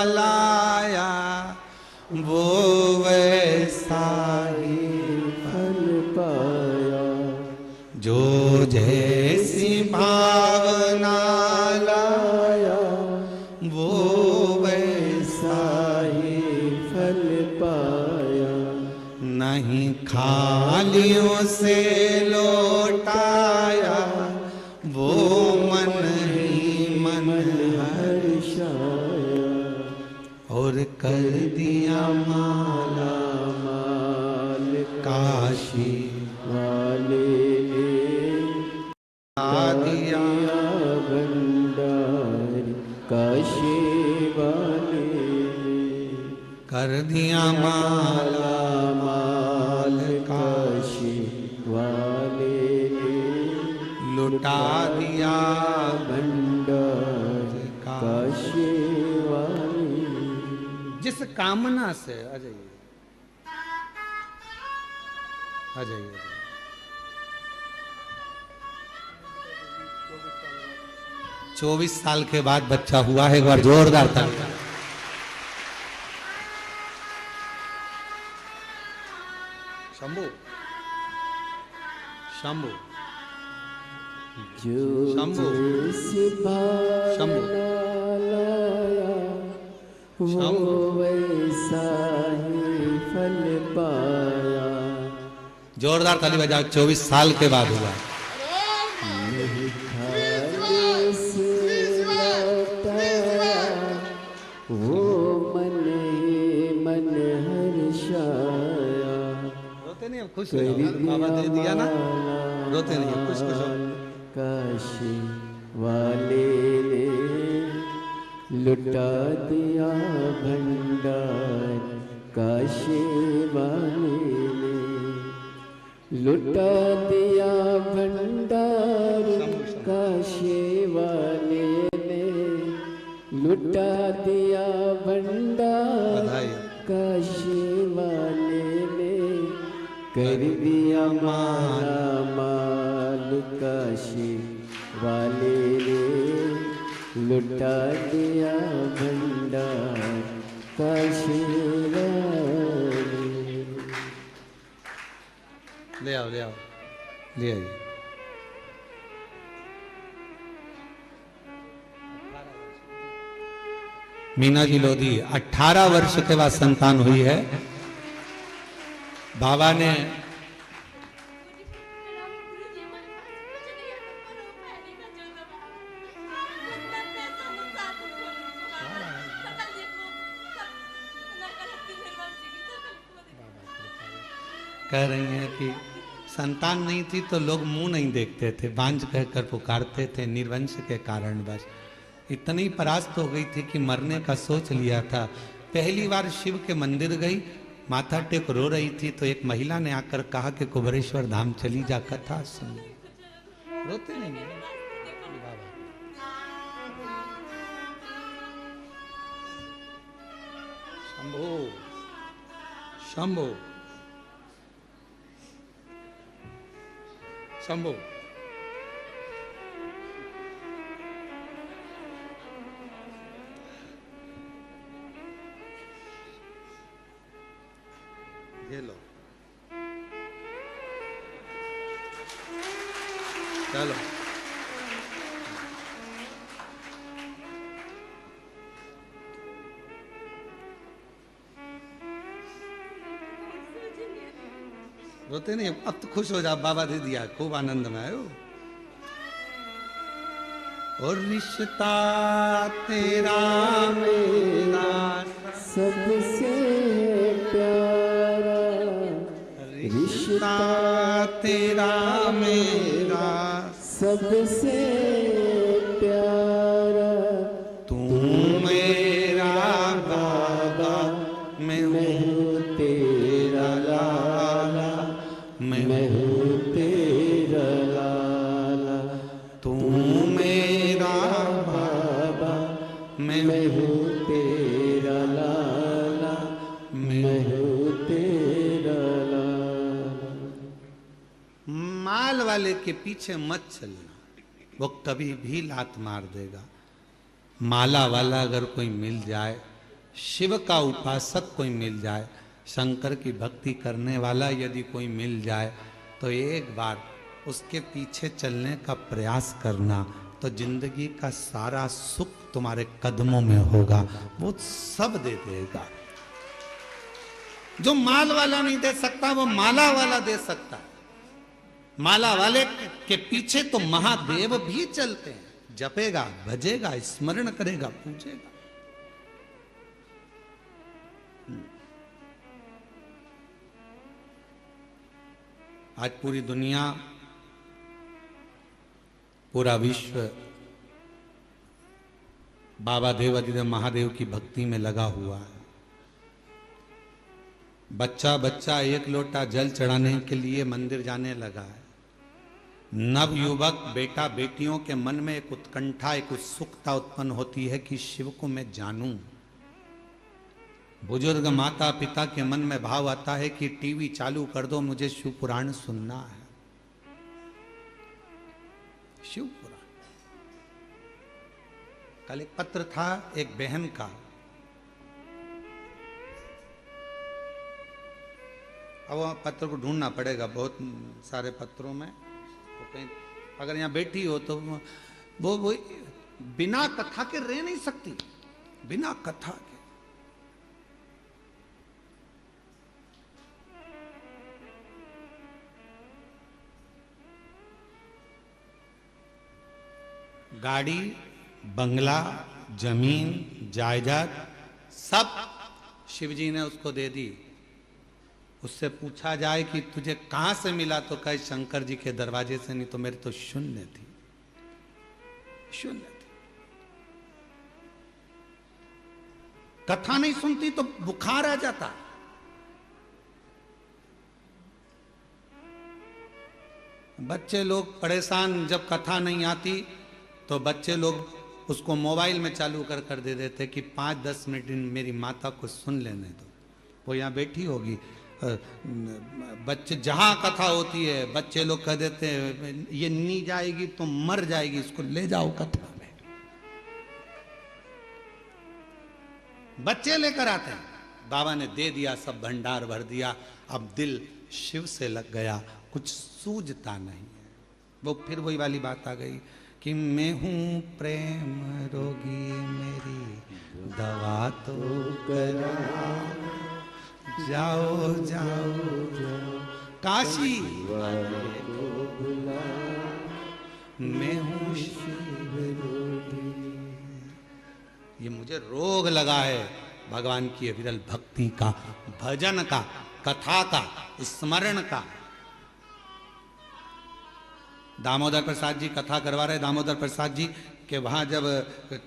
लाया वो वैसा ही फल पाया, जो जैसी भावना लाया वो वैसा ही फल पाया, नहीं खालियों से लौटाया वो मन ही मन हर्षाया, और कर दिया माला माल काशी वाले आ दिया भंडार काशी वाले, कर दिया माला माल काशी वाले, लुटा दिया भंडार काशी वाले। जिस कामना से, आ जाइए आ जाइए। 24 साल के बाद बच्चा हुआ है, एक बार जोरदार ताली। शंभू शंभू जो शंभू जिस भावना शंभू लाया वो वैसा ही फल पाया। जोरदार ताली बजाओ। 24 साल के बाद हुआ। खाने से लौटाया वो मन ही मन हर्षाया। रोते नहीं, खुश हो जाओ, बाबा दे दिया ना, रोते नहीं, खुश खुश हो। काशी वाले ने लुटा दिया भंडार, काशी वाले ने लुटा दिया भंडार, काशी वाले ने लुटा दिया भंडार, काशी वाले ने कर दिया माला माल, काशी वाले ने लुटा दिया भंडार, काशी वाले। ले आओ ले आओ, ले आइए। मीना जी लोधी 18 वर्ष के बाद संतान हुई है। बाबा ने कह रही हैं कि संतान नहीं थी तो लोग मुंह नहीं देखते थे, बांझ कहकर पुकारते थे निर्वंश के कारण। बस इतनी परास्त हो गई थी कि मरने का सोच लिया था। पहली बार शिव के मंदिर गई, माथा टेक रो रही थी तो एक महिला ने आकर कहा कि कुबेरेश्वर धाम चली जा, कथा सुन। रोते नहीं है शंभो शंभो शंभो। ये लो, चलो रोते नहीं, अब तो खुश हो जा, बाबा दे दिया, खूब आनंद में आयो। और रिश्ता तेरा मेरा सबसे प्यारा, रिश्ता तेरा मेरा सबसे प्यारा, तू मेरा बाबा, मैं हूँ तेरा लाला, मैं हूँ तेरा लाला, तू मेरा बाबा, मैं मैं हूँ तेरा लाला, मैं हूँ तेरा लाला। माल वाले के पीछे मत चलना, वो कभी भी लात मार देगा। माला वाला अगर कोई मिल जाए, शिव का उपासक कोई मिल जाए, शंकर की भक्ति करने वाला यदि कोई मिल जाए, तो एक बार उसके पीछे चलने का प्रयास करना, तो जिंदगी का सारा सुख तुम्हारे कदमों में होगा, वो सब दे देगा। जो माल वाला नहीं दे सकता वो माला वाला दे सकता है। माला वाले के पीछे तो महादेव भी चलते हैं, जपेगा, भजेगा, स्मरण करेगा, पूजेगा। आज पूरी दुनिया, पूरा विश्व बाबा देवाधिदेव महादेव की भक्ति में लगा हुआ है। बच्चा बच्चा एक लोटा जल चढ़ाने के लिए मंदिर जाने लगा है। नव युवक बेटा बेटियों के मन में एक उत्कंठा, एक उत्सुकता उत्पन्न होती है कि शिव को मैं जानूं। बुजुर्ग माता पिता के मन में भाव आता है कि टीवी चालू कर दो, मुझे शिव पुराण सुनना है। शिव पुराण। कल एक पत्र था एक बहन का, अब वह पत्र को ढूंढना पड़ेगा बहुत सारे पत्रों में, तो कहीं अगर यहाँ बैठी हो तो वो बिना कथा के रह नहीं सकती, बिना कथा के। गाड़ी, बंगला, जमीन, जायदाद सब शिवजी ने उसको दे दी। उससे पूछा जाए कि तुझे कहां से मिला, तो कहे शंकर जी के दरवाजे से, नहीं तो मेरे तो शून्य थी, शून्य थी। कथा नहीं सुनती तो बुखार आ जाता। बच्चे लोग परेशान, जब कथा नहीं आती तो बच्चे लोग उसको मोबाइल में चालू कर दे देते कि 5-10 मिनट मेरी माता को सुन लेने दो, वो यहाँ बैठी होगी। बच्चे जहां कथा होती है बच्चे लोग कह देते हैं ये नहीं जाएगी तो मर जाएगी, इसको ले जाओ कथा में। बच्चे लेकर आते हैं, बाबा ने दे दिया, सब भंडार भर दिया। अब दिल शिव से लग गया, कुछ सूझता नहीं है। वो फिर वही वाली बात आ गई कि मैं हूं प्रेम रोगी, मेरी दवा तो करा, जाओ जाओ जाओ काशी वाले को बुला, मैं हूं शिव रोगी। ये मुझे रोग लगा है भगवान की अविरल भक्ति का, भजन का, कथा का, स्मरण का। दामोदर प्रसाद जी कथा करवा रहे, दामोदर प्रसाद जी के वहाँ जब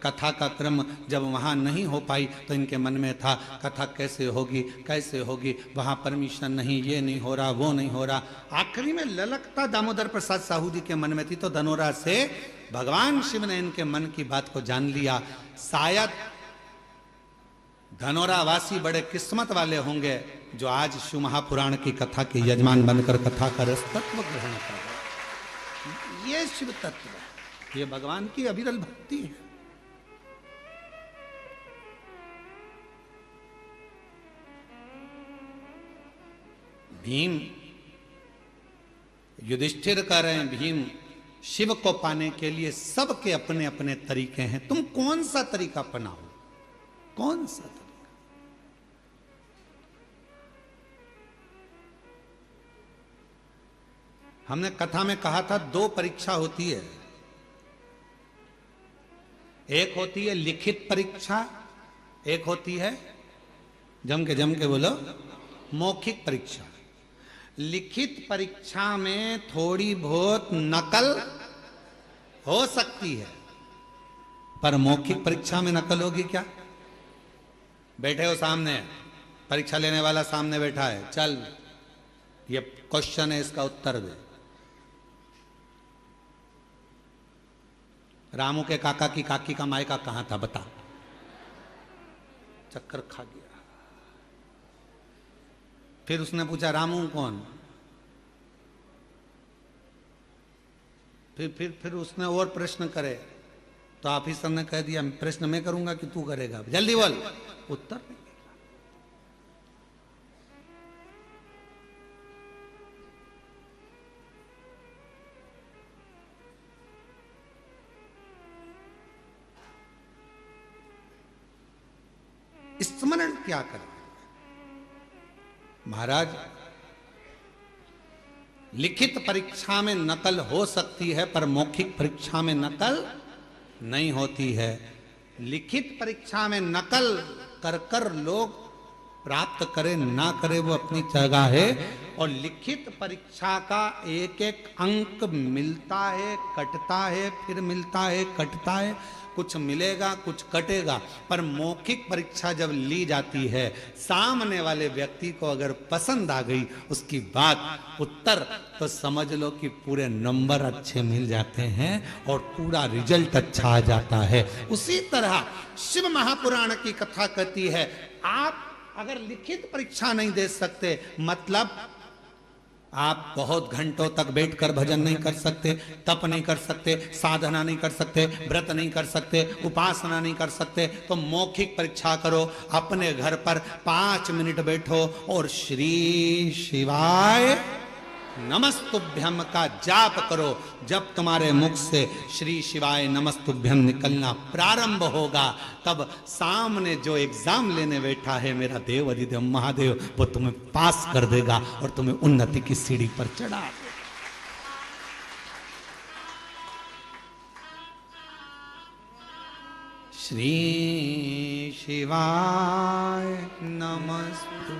कथा का क्रम जब वहाँ नहीं हो पाई तो इनके मन में था कथा कैसे होगी, कैसे होगी, वहाँ परमिशन नहीं, ये नहीं हो रहा, वो नहीं हो रहा। आखिरी में ललकता दामोदर प्रसाद साहू जी के मन में थी, तो धनोरा से भगवान शिव ने इनके मन की बात को जान लिया। शायद धनोरा वासी बड़े किस्मत वाले होंगे जो आज शिव महापुराण की कथा के यजमान बनकर कथा का रस तत्व ग्रहण कर रहे। ये शिव तत्व है, ये भगवान की अविरल भक्ति है। भीम युधिष्ठिर कह रहे हैं, भीम शिव को पाने के लिए सबके अपने अपने तरीके हैं, तुम कौन सा तरीका अपनाओ, कौन सा तरीका। हमने कथा में कहा था 2 परीक्षा होती है, एक होती है लिखित परीक्षा, एक होती है जम के बोलो मौखिक परीक्षा। लिखित परीक्षा में थोड़ी बहुत नकल हो सकती है, पर मौखिक परीक्षा में नकल होगी क्या? बैठे हो सामने, परीक्षा लेने वाला सामने बैठा है, चल ये क्वेश्चन है, इसका उत्तर दे। रामू के काका की काकी का मायका कहां था बता, चक्कर खा गया। फिर उसने पूछा रामू कौन, फिर उसने और प्रश्न करे तो ऑफिसर ने कह दिया प्रश्न मैं करूंगा कि तू करेगा, जल्दी बोल। उत्तर नहीं। स्मरण क्या करें महाराज? लिखित परीक्षा में नकल हो सकती है पर मौखिक परीक्षा में नकल नहीं होती है। लिखित परीक्षा में नकल कर कर लोग प्राप्त करे ना करे वो अपनी जगह है, और लिखित परीक्षा का एक एक अंक मिलता है, कटता है, फिर मिलता है, कटता है, कुछ मिलेगा कुछ कटेगा। पर मौखिक परीक्षा जब ली जाती है, सामने वाले व्यक्ति को अगर पसंद आ गई उसकी बात, उत्तर, तो समझ लो कि पूरे नंबर अच्छे मिल जाते हैं और पूरा रिजल्ट अच्छा आ जाता है। उसी तरह शिव महापुराण की कथा कहती है, आप अगर लिखित परीक्षा नहीं दे सकते, मतलब आप बहुत घंटों तक बैठकर भजन नहीं कर सकते, तप नहीं कर सकते, साधना नहीं कर सकते, व्रत नहीं कर सकते, उपासना नहीं कर सकते, तो मौखिक परीक्षा करो। अपने घर पर 5 मिनट बैठो और श्री शिवाय नमस्तुभ्यम का जाप करो। जब तुम्हारे मुख से श्री शिवाय नमस्तुभ्यम निकलना प्रारंभ होगा, तब सामने जो एग्जाम लेने बैठा है मेरा देव अधिदेव महादेव, वो तुम्हें पास कर देगा और तुम्हें उन्नति की सीढ़ी पर चढ़ा देगा। श्री शिवाय नमस्तु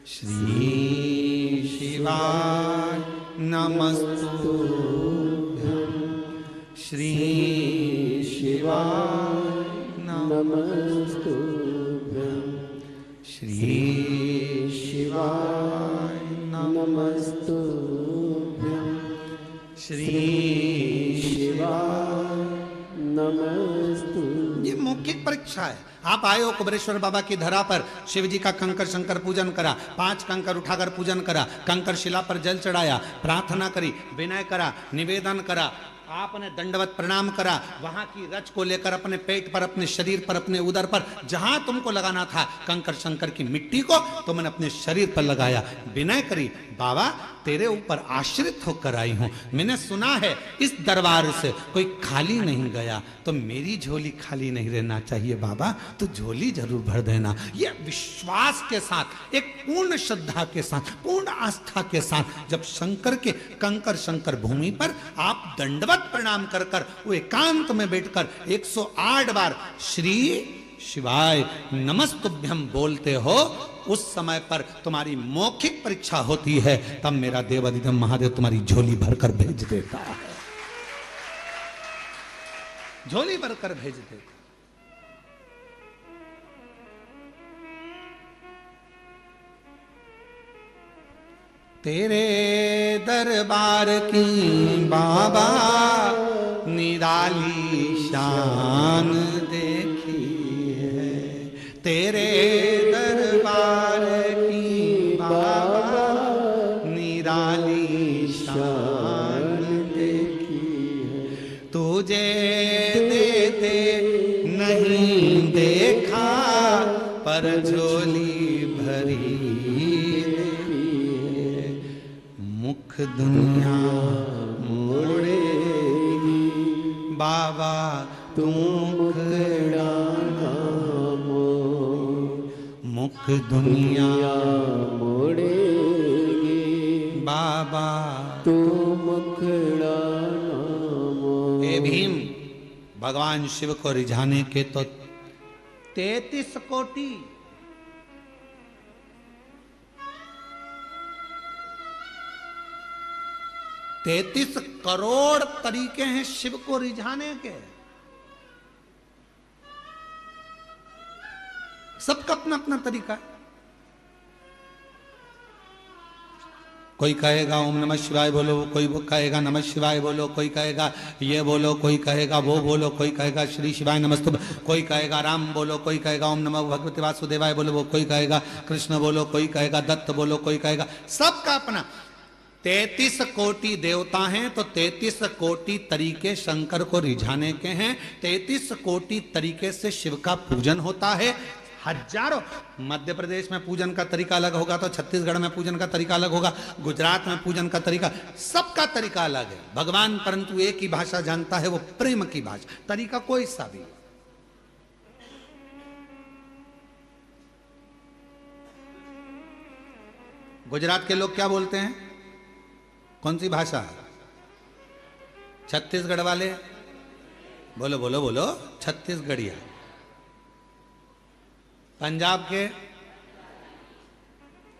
श्री शिवाय नमस्तु श्री शिवाय नमस्तुभ्यं श्री शिवाय नमस्तुभ्यं श्री शिवाय नमस्तु। ये मौखिक परीक्षा है। आप आए हो कुबेरेश्वर बाबा की धरा पर, शिव जी का कंकर शंकर पूजन करा, 5 कंकर उठाकर पूजन करा, कंकर शिला पर जल चढ़ाया, प्रार्थना करी, विनय करा, निवेदन करा, आपने दंडवत प्रणाम करा, वहां की रच को लेकर अपने पेट पर, अपने शरीर पर, अपने उदर पर, जहां तुमको लगाना था कंकर शंकर की मिट्टी को, तुमने अपने शरीर पर लगाया, विनय करी, बाबा तेरे ऊपर आश्रित होकर आई हूं, मैंने सुना है इस दरबार से कोई खाली नहीं गया, तो मेरी झोली खाली नहीं रहना चाहिए बाबा, तो झोली जरूर भर देना। ये विश्वास के साथ, एक पूर्ण श्रद्धा के साथ, पूर्ण आस्था के साथ जब शंकर के कंकर शंकर भूमि पर आप दंडवत प्रणाम कर कर वो एकांत में बैठकर 108 बार श्री शिवाय नमस्तुभ्यं बोलते हो, उस समय पर तुम्हारी मौखिक परीक्षा होती है, तब मेरा देवाधिदेव महादेव तुम्हारी झोली भरकर भेज देता है, झोली भरकर भेज देता। तेरे दरबार की बाबा निराली शान देखी है, तेरे दरबार की बाबा निराली शान देखी है, तुझे देते नहीं देखा पर झोली भरी, मुख दुनिया मोड़ेगी बाबा तू मुखड़ा मुख दुनिया मोड़ेगी बाबा तू मुखड़ा हे भीम, भगवान शिव को रिझाने के तो 33 कोटि 33 करोड़ तरीके हैं शिव को रिझाने के, सबका अपना अपना तरीका है। कोई कहेगा ओम नमः शिवाय बोलो, कोई कहेगा नमः शिवाय बोलो, कोई कहेगा ये बोलो, कोई कहेगा वो बोलो, कोई कहेगा श्री शिवाय नमस्तुभ्यं, कोई कहेगा राम बोलो, कोई कहेगा ओम नमः भगवते वासुदेवाय बोलो, वो कोई कहेगा कृष्ण बोलो, कोई कहेगा दत्त बोलो, कोई कहेगा, सबका अपना। 33 कोटि देवता हैं तो 33 कोटि तरीके शंकर को रिझाने के हैं, 33 कोटि तरीके से शिव का पूजन होता है। हजारों, मध्य प्रदेश में पूजन का तरीका अलग होगा तो छत्तीसगढ़ में पूजन का तरीका अलग होगा, गुजरात में पूजन का तरीका, सबका तरीका अलग है। भगवान परंतु एक ही भाषा जानता है, वो प्रेम की भाषा, तरीका कोई सा भी। गुजरात के लोग क्या बोलते हैं, कौन सी भाषा? छत्तीसगढ़ वाले बोलो बोलो बोलो छत्तीसगढ़िया। पंजाब के,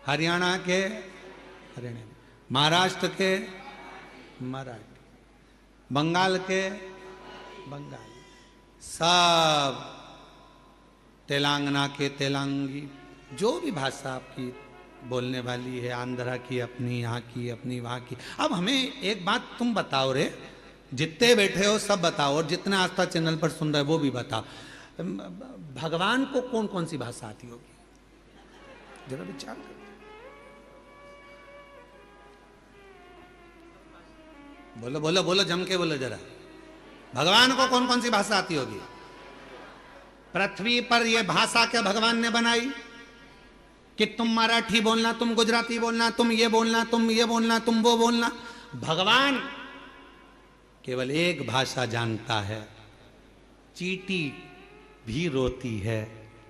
हरियाणा के हरियाणा, महाराष्ट्र के मराठी, बंगाल के बंगाली, सब तेलंगाना के तेलंगी, जो भी भाषा आपकी बोलने वाली है, आंध्रा की अपनी, यहाँ की अपनी, वहाँ की। अब हमें एक बात तुम बताओ रे, जितने बैठे हो सब बताओ, और जितने आस्था चैनल पर सुन रहे हो वो भी बताओ, भगवान को कौन कौन सी भाषा आती होगी, जरा विचार करो। बोलो बोलो बोलो, जम के बोलो जरा, भगवान को कौन कौन सी भाषा आती होगी? पृथ्वी पर यह भाषा क्या भगवान ने बनाई कि तुम मराठी बोलना, तुम गुजराती बोलना, तुम ये बोलना, तुम ये बोलना, तुम वो बोलना? भगवान केवल एक भाषा जानता है। चींटी भी रोती है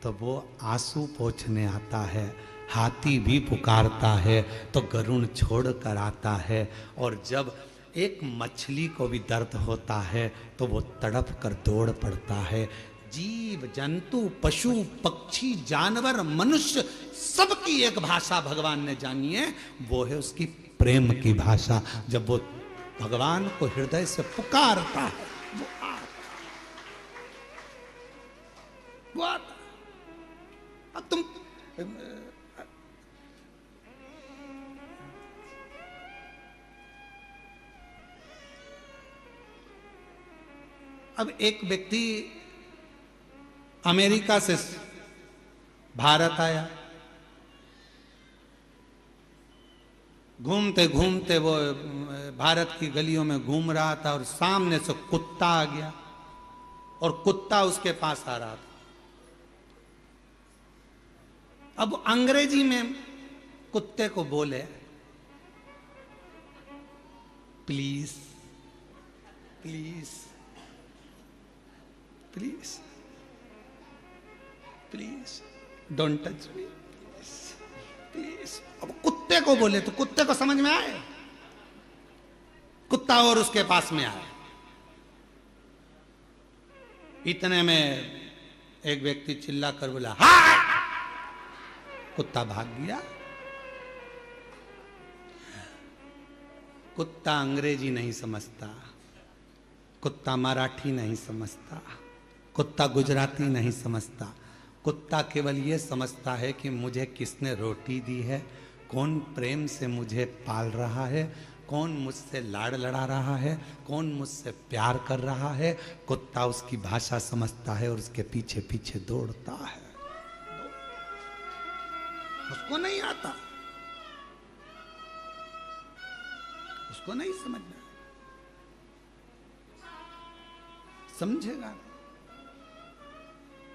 तो वो आंसू पोंछने आता है, हाथी भी पुकारता है तो गरुड़ छोड़ कर आता है, और जब एक मछली को भी दर्द होता है तो वो तड़प कर दौड़ पड़ता है। जीव जंतु पशु पक्षी जानवर मनुष्य सबकी एक भाषा भगवान ने जानी है, वो है उसकी प्रेम की भाषा। जब वो भगवान को हृदय से पुकारता है वो आता। अब तुम अब एक व्यक्ति अमेरिका से भारत आया, घूमते घूमते वो भारत की गलियों में घूम रहा था और सामने से कुत्ता आ गया और कुत्ता उसके पास आ रहा था। अब अंग्रेजी में कुत्ते को बोले, please please please please don't touch me please. अब कुत्ते को बोले तो कुत्ते को समझ में आए, कुत्ता और उसके पास में आए। इतने में एक व्यक्ति चिल्ला कर बोला हाय, कुत्ता भाग गया। कुत्ता अंग्रेजी नहीं समझता, कुत्ता मराठी नहीं समझता, कुत्ता गुजराती नहीं समझता। कुत्ता केवल ये समझता है कि मुझे किसने रोटी दी है, कौन प्रेम से मुझे पाल रहा है, कौन मुझसे लाड़ लड़ा रहा है, कौन मुझसे प्यार कर रहा है। कुत्ता उसकी भाषा समझता है और उसके पीछे पीछे दौड़ता है। उसको नहीं आता, उसको नहीं समझना, समझेगा।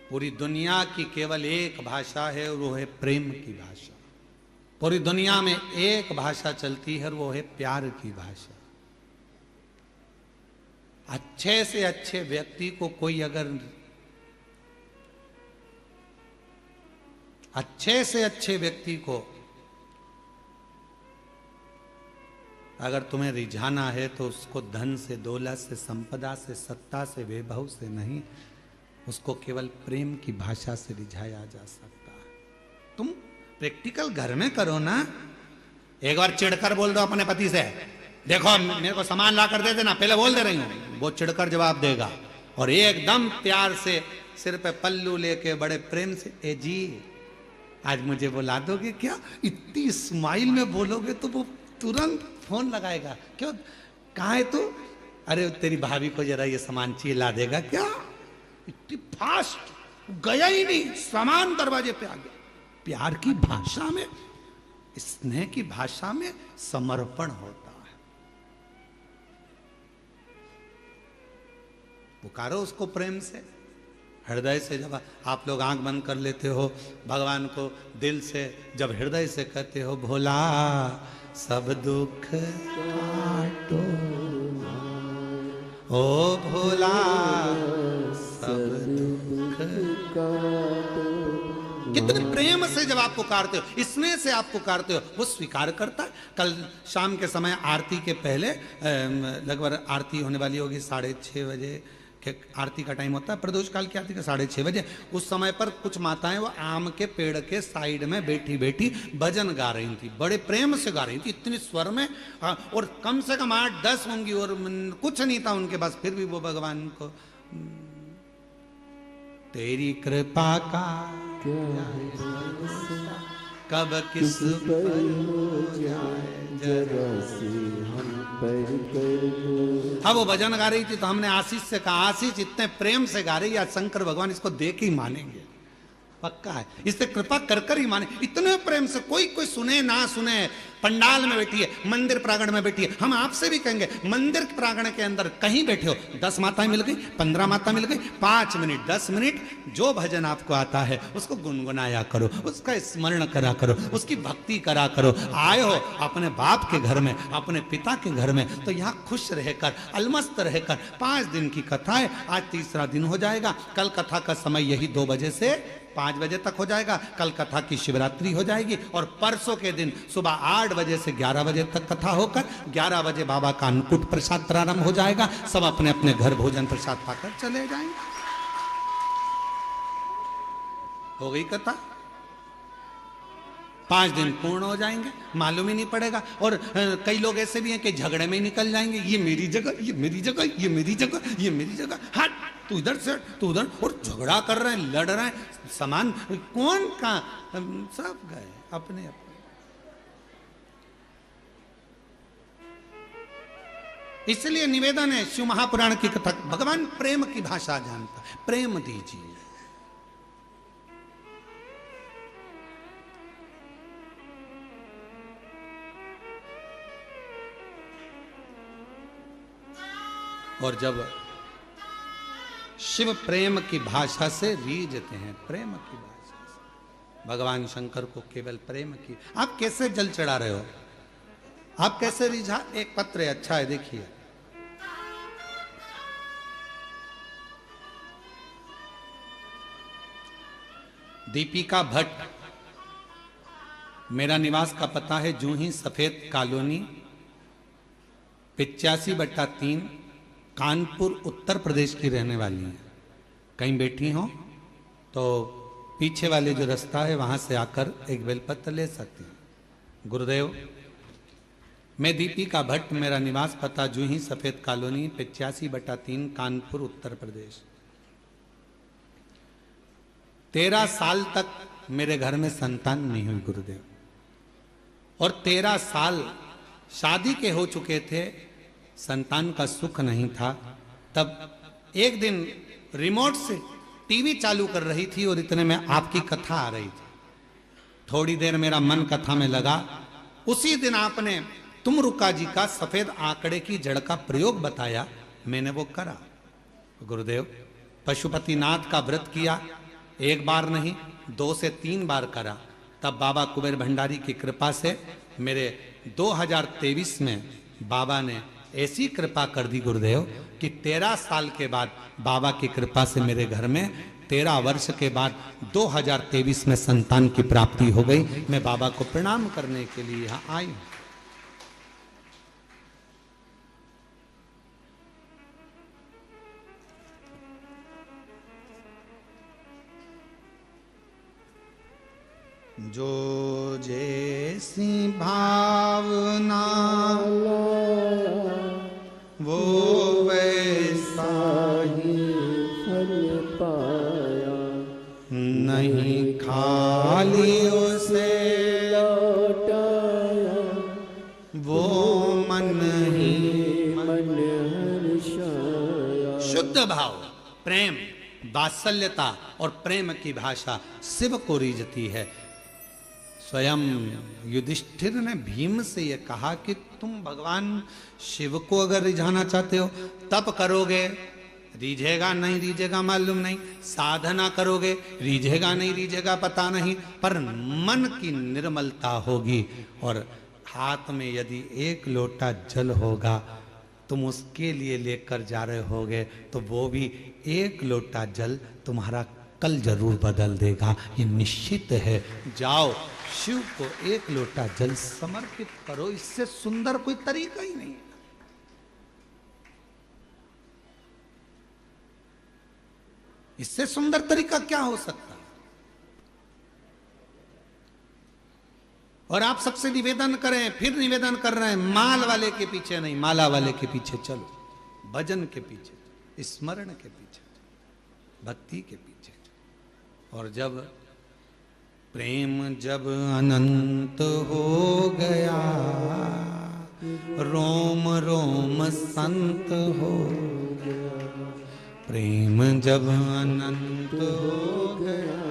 पूरी दुनिया की केवल एक भाषा है और वो है प्रेम की भाषा। पूरी दुनिया में एक भाषा चलती है और वो है प्यार की भाषा। अच्छे से अच्छे व्यक्ति को कोई अगर अच्छे से अच्छे व्यक्ति को अगर तुम्हें रिझाना है तो उसको धन से, दौलत से, संपदा से, सत्ता से, वैभव से नहीं, उसको केवल प्रेम की भाषा से रिझाया जा सकता है। तुम प्रैक्टिकल घर में करो ना। एक बार चिढ़कर बोल दो अपने पति से, देखो मेरे को सामान ला कर दे देना, पहले बोल दे रही हूं। वो चिढ़कर जवाब देगा और एकदम प्यार से सिर पे पल्लू लेके बड़े प्रेम से, ए जी आज मुझे बुला दोगे क्या? इतनी स्माइल में बोलोगे तो वो तुरंत फोन लगाएगा। क्यों, कहाँ है तू? अरे तेरी भाभी को जरा ये सामान चाहिए, ला देगा क्या? इतनी फास्ट, गया ही नहीं, सामान दरवाजे पे आ गया। प्यार की भाषा में, स्नेह की भाषा में समर्पण होता है। पुकारो उसको प्रेम से, हृदय से। जब आप लोग आंख बंद कर लेते हो, भगवान को दिल से जब हृदय से कहते हो, भोला सब दुख काटो, ओ भोला सब दुख काटो। कितने प्रेम से जब आप पुकारते हो, स्नेह से आप पुकारते हो, वो स्वीकार करता है। कल शाम के समय आरती के पहले, लगभग आरती होने वाली होगी 6:30 बजे के आरती का टाइम होता है, प्रदोष काल की आरती का 6:30 बजे। उस समय पर कुछ माताएं वो आम के पेड़ के साइड में बैठी बैठी भजन गा रही थी, बड़े प्रेम से गा रही थी, इतने स्वर में। और कम से कम 8-10 होंगी और कुछ नहीं था उनके पास, फिर भी वो भगवान को, तेरी कृपा का कब किस पर हो जाए जरा सी हम पर कर दो। हाँ, वो भजन गा रही थी तो हमने आशीष से कहा, आशीष इतने प्रेम से गा रही है, शंकर भगवान इसको देख ही मानेंगे, पक्का है, इससे कृपा कर कर ही माने। इतने प्रेम से, कोई सुने ना सुने, पंडाल में बैठी है, मंदिर प्रांगण में बैठी है। हम आपसे भी कहेंगे, मंदिर प्रांगण के अंदर कहीं बैठे हो, 10 माताएं मिल गई, 15 माता मिल गई, 5 मिनट 10 मिनट जो भजन आपको आता है उसको गुनगुनाया करो, उसका स्मरण करा करो, उसकी भक्ति करा करो। आए हो अपने बाप के घर में, अपने पिता के घर में, तो यहाँ खुश रहकर, अलमस्त रहकर 5 दिन की कथा है। आज तीसरा दिन हो जाएगा। कल कथा का समय यही 2 बजे से 5 बजे तक हो जाएगा। कल कथा की शिवरात्रि हो जाएगी और परसों के दिन सुबह 8 बजे से 11 बजे तक कथा होकर 11 बजे बाबा का अन्नकूट प्रसाद प्रारंभ हो जाएगा। सब अपने अपने घर भोजन प्रसाद पाकर चले जाएंगे। हो गई कथा। 5 दिन पूर्ण हो जाएंगे, मालूम ही नहीं पड़ेगा। और कई लोग ऐसे भी हैं कि झगड़े में ही निकल जाएंगे, ये मेरी जगह, ये मेरी जगह, ये मेरी जगह, ये मेरी जगह, हट तू इधर से तू उधर, और झगड़ा कर रहे हैं, लड़ रहे हैं। समान कौन का, सब गए अपने अपने। इसलिए निवेदन है शिव महापुराण की कथा, भगवान प्रेम की भाषा जानता है, प्रेम दीजिए। और जब शिव प्रेम की भाषा से रीझते हैं, प्रेम की भाषा से, भगवान शंकर को केवल प्रेम की। आप कैसे जल चढ़ा रहे हो, आप कैसे रिझा? एक पत्र है, अच्छा है, देखिए। दीपिका भट्ट, मेरा निवास का पता है जूही सफेद कॉलोनी 85/3 कानपुर उत्तर प्रदेश की रहने वाली हैं। कहीं बैठी हो तो पीछे वाले जो रास्ता है वहां से आकर एक बेलपत्र ले सकती हैं। गुरुदेव, मैं दीपिका भट्ट, मेरा निवास पता जूही सफेद कॉलोनी 85/3 कानपुर उत्तर प्रदेश। 13 साल तक मेरे घर में संतान नहीं हुई गुरुदेव, और 13 साल शादी के हो चुके थे, संतान का सुख नहीं था। तब एक दिन रिमोट से टीवी चालू कर रही थी और इतने में आपकी कथा आ रही थी। थोड़ी देर मेरा मन कथा में लगा। उसी दिन आपने तुम रुका जी का सफेद आंकड़े की जड़ का प्रयोग बताया, मैंने वो करा। गुरुदेव, पशुपतिनाथ का व्रत किया, एक बार नहीं 2 से 3 बार करा। तब बाबा कुबेर भंडारी की कृपा से मेरे 2023 में बाबा ने ऐसी कृपा कर दी गुरुदेव कि 13 साल के बाद बाबा की कृपा से मेरे घर में 13 वर्ष के बाद 2023 में संतान की प्राप्ति हो गई। मैं बाबा को प्रणाम करने के लिए यहाँ आई हूं। जो जैसी भावना वो वैसा ही फल पाया, नहीं खाली उसे लौटाया, वो मन ही मन हर्षाया। शुद्ध भाव, प्रेम, वात्सल्यता और प्रेम की भाषा शिव को रीझती है। स्वयं युधिष्ठिर ने भीम से यह कहा कि तुम भगवान शिव को अगर रिझाना चाहते हो तब करोगे, रीझेगा नहीं रीझेगा मालूम नहीं, साधना करोगे रीझेगा नहीं रीझेगा पता नहीं, पर मन की निर्मलता होगी। और हाथ में यदि 1 लोटा जल होगा, तुम उसके लिए लेकर जा रहे होगे, तो वो भी 1 लोटा जल तुम्हारा कल जरूर बदल देगा, ये निश्चित है। जाओ शिव को 1 लोटा जल समर्पित करो, इससे सुंदर कोई तरीका ही नहीं। इससे सुंदर तरीका क्या हो सकता? और आप सबसे निवेदन करें, फिर निवेदन कर रहे हैं, माल वाले के पीछे नहीं, माला वाले के पीछे चलो, भजन के पीछे, स्मरण के पीछे, भक्ति के पीछे। और जब प्रेम जब अनंत हो गया, रोम रोम संत हो गया। प्रेम जब अनंत हो गया,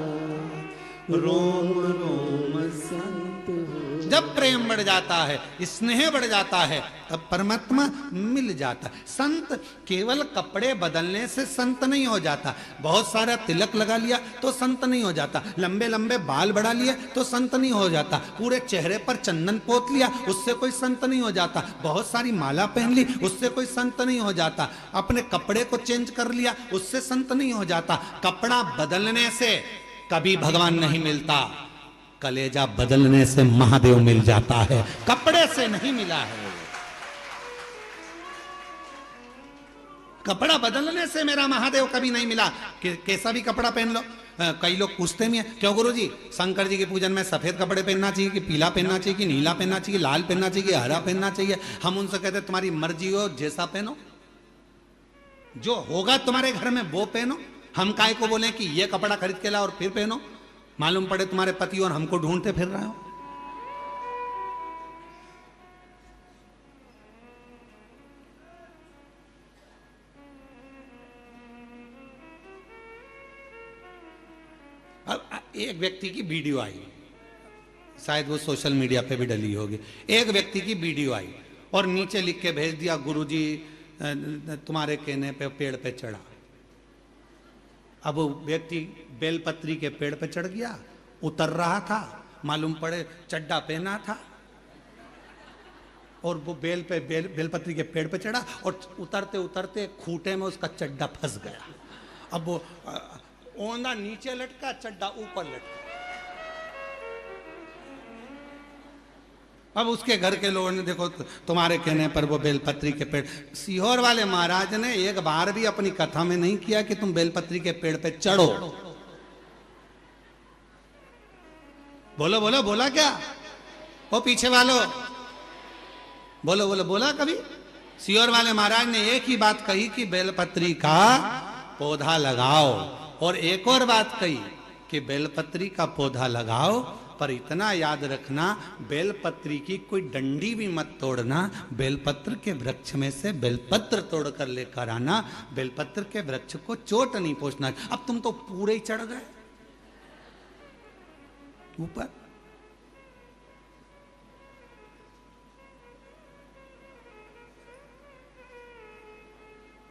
रोम रोम संत हो। जब प्रेम बढ़ जाता है, स्नेह बढ़ जाता है, तब परमात्मा मिल जाता है। संत केवल कपड़े बदलने से संत नहीं हो जाता, बहुत सारा तिलक लगा लिया तो संत नहीं हो जाता, लंबे लंबे बाल बढ़ा लिए तो संत नहीं हो जाता, पूरे चेहरे पर चंदन पोत लिया उससे कोई संत नहीं हो जाता, बहुत सारी माला पहन ली उससे कोई संत नहीं हो जाता, अपने कपड़े को चेंज कर लिया उससे संत नहीं हो जाता। कपड़ा बदलने से कभी भगवान नहीं मिलता, कलेजा बदलने से महादेव मिल जाता है, कपड़े से नहीं मिला है। कपड़ा बदलने से मेरा महादेव कभी नहीं मिला। कैसा भी कपड़ा पहन लो। कई लोग पूछते भी हैं, क्यों गुरुजी शंकर जी के पूजन में सफेद कपड़े पहनना चाहिए कि पीला पहनना चाहिए कि नीला पहनना चाहिए, लाल पहनना चाहिए कि हरा पहनना चाहिए? हम उनसे कहते हैं तुम्हारी मर्जी हो, जैसा पहनो, जो होगा तुम्हारे घर में वो पहनो। हम काय को बोले कि ये कपड़ा खरीद के ला और फिर पहनो, मालूम पड़े तुम्हारे पति और हमको ढूंढते फिर रहे हो। अब एक व्यक्ति की वीडियो आई, शायद वो सोशल मीडिया पे भी डली होगी। एक व्यक्ति की वीडियो आई और नीचे लिख के भेज दिया, गुरुजी तुम्हारे कहने पे पेड़ पे चढ़ा। अब वो व्यक्ति बेलपत्री के पेड़ पे चढ़ गया, उतर रहा था, मालूम पड़े चड्डा पहना था और वो बेलपत्री के पेड़ पे चढ़ा और उतरते उतरते खूंटे में उसका चड्डा फंस गया। अब वो ओंधा नीचे लटका, चड्डा ऊपर लटका। अब उसके घर के लोगों ने देखो तुम्हारे कहने पर वो बेलपत्री के पेड़। सीहोर वाले महाराज ने एक बार भी अपनी कथा में नहीं किया कि तुम बेलपत्री के पेड़ पे चढ़ो। बोलो बोलो, बोला क्या? वो पीछे वालों बोलो बोलो, बोला कभी? सीहोर वाले महाराज ने एक ही बात कही कि बेलपत्री का पौधा लगाओ, और एक और बात कही कि बेलपत्री का पौधा लगाओ, पर इतना याद रखना बेलपत्री की कोई डंडी भी मत तोड़ना, बेलपत्र के वृक्ष में से बेलपत्र तोड़ कर लेकर आना, बेलपत्र के वृक्ष को चोट नहीं पहुंचना। अब तुम तो पूरे ही चढ़ गए ऊपर।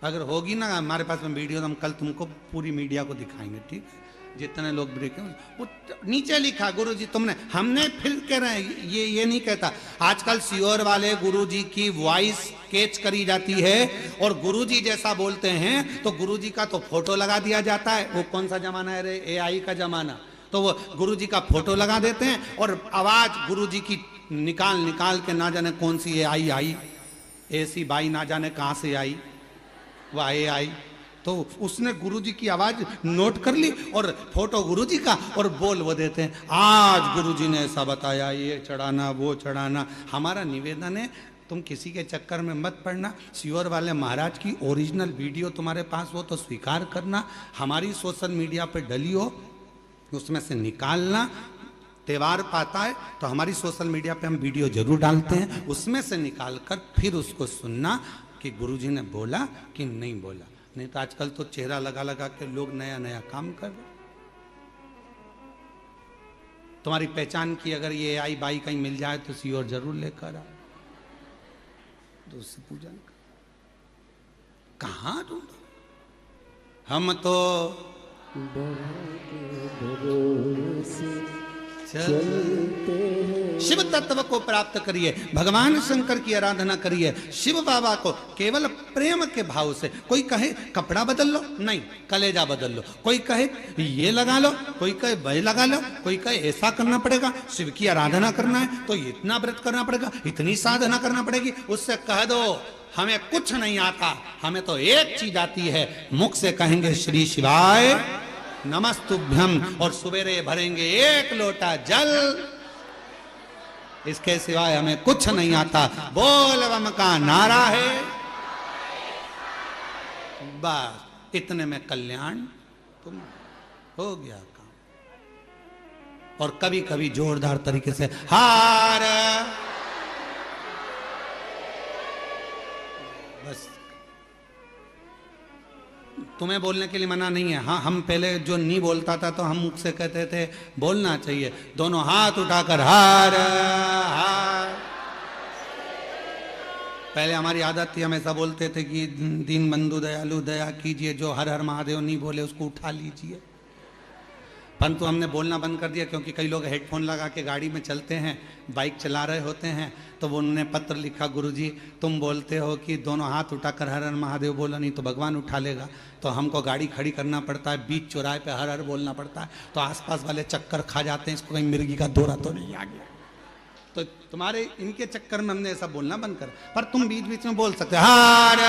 अगर होगी ना हमारे पास में वीडियो, तो हम कल तुमको पूरी मीडिया को दिखाएंगे, ठीक है? जितने लोग ब्रेक हैं वो नीचे लिखा गुरुजी तुमने, हमने फिर कह रहे हैं ये नहीं कहता। आजकल सीहोर वाले गुरुजी की वॉइस कैच करी जाती है और गुरुजी जैसा बोलते हैं तो गुरुजी का तो फोटो लगा दिया जाता है। वो कौन सा जमाना है रे? एआई का जमाना। तो वो गुरुजी का फोटो लगा देते हैं और आवाज गुरुजी की निकाल के ना जाने कौन सी एआई आई, ऐसी बाई ना जाने कहां से आई, वह एआई। तो उसने गुरुजी की आवाज नोट कर ली और फोटो गुरुजी का और बोल वो देते हैं, आज गुरुजी ने ऐसा बताया, ये चढ़ाना वो चढ़ाना। हमारा निवेदन है तुम किसी के चक्कर में मत पड़ना। सीहोर वाले महाराज की ओरिजिनल वीडियो तुम्हारे पास हो तो स्वीकार करना, हमारी सोशल मीडिया पे डली हो उसमें से निकालना। त्योहार पाता है तो हमारी सोशल मीडिया पे हम वीडियो जरूर डालते हैं, उसमें से निकाल कर फिर उसको सुनना कि गुरुजी ने बोला कि नहीं बोला। नहीं तो आजकल तो चेहरा लगा लगा के लोग नया नया काम कर रहे। तुम्हारी पहचान की अगर ये आई बाई कहीं मिल जाए तो सीहोर जरूर लेकर आओ, तो उससे पूजन कर। कहां ढूंढो? हम तो चलते हैं। शिव तत्व को प्राप्त करिए, भगवान शंकर की आराधना करिए, शिव बाबा को केवल प्रेम के भाव से। कोई कहे कपड़ा बदल लो, नहीं कलेजा बदल लो। कोई कहे ये लगा लो, कोई कहे वह लगा लो, कोई कहे ऐसा करना पड़ेगा, शिव की आराधना करना है तो इतना व्रत करना पड़ेगा, इतनी साधना करना पड़ेगी। उससे कह दो हमें कुछ नहीं आता, हमें तो एक चीज आती है, मुख से कहेंगे श्री शिवाय नमस्तुभ्यम और सवेरे भरेंगे एक लोटा जल, इसके सिवाय हमें कुछ नहीं आता। बोल बम का नारा है, बस इतने में कल्याण तुम हो गया काम। और कभी कभी जोरदार तरीके से हार, बस। तुम्हें बोलने के लिए मना नहीं है। हाँ, हम पहले जो नहीं बोलता था तो हम मुख से कहते थे बोलना चाहिए, दोनों हाथ उठाकर हार हार। पहले हमारी आदत थी, हम ऐसा बोलते थे कि दीन बंधु दयालु दया कीजिए, जो हर हर महादेव नहीं बोले उसको उठा लीजिए। परंतु हमने बोलना बंद कर दिया, क्योंकि कई लोग हेडफोन लगा के गाड़ी में चलते हैं, बाइक चला रहे होते हैं, तो वो उन्होंने पत्र लिखा, गुरुजी तुम बोलते हो कि दोनों हाथ उठाकर हर हर महादेव बोलो, नहीं तो भगवान उठा लेगा, तो हमको गाड़ी खड़ी करना पड़ता है, बीच चौराहे पे हर हर बोलना पड़ता है, तो आसपास वाले चक्कर खा जाते हैं, इसको कहीं मिर्गी का दौरा तो नहीं आ गया। तो तुम्हारे इनके चक्कर में हमने ऐसा बोलना बंद कर, पर तुम बीच बीच में बोल सकते हो हर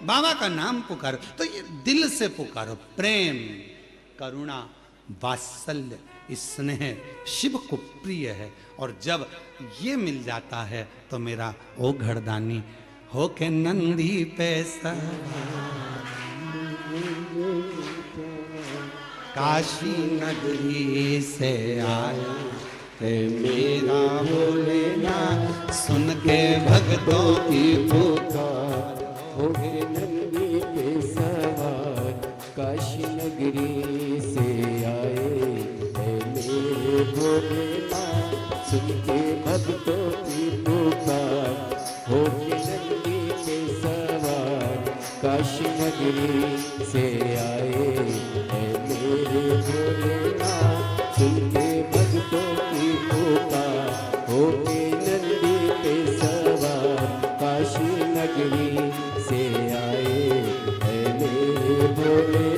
बाबा का नाम पुकारो, तो ये दिल से पुकारो, प्रेम, करुणा, वात्सल्य, स्नेह शिव को प्रिय है। और जब ये मिल जाता है तो मेरा ओ घरदानी हो के नंदी पैसा काशी नगरी से आया है मेरा भोलेनाथ, सुन के भक्तों की पुकार हो गए नंदी पे सवार, काशी नगरी से आए है मेरे भोलेनाथ, सुन के भक्तों की पुकार। हो गए नंदी पे सवार, काशी नगरी से आए है मेरे भोलेनाथ, सुन के भक्तों की पुकार। हो गए नंदी पे सवार, काशी नगरी से आए है मेरे भोलेनाथ।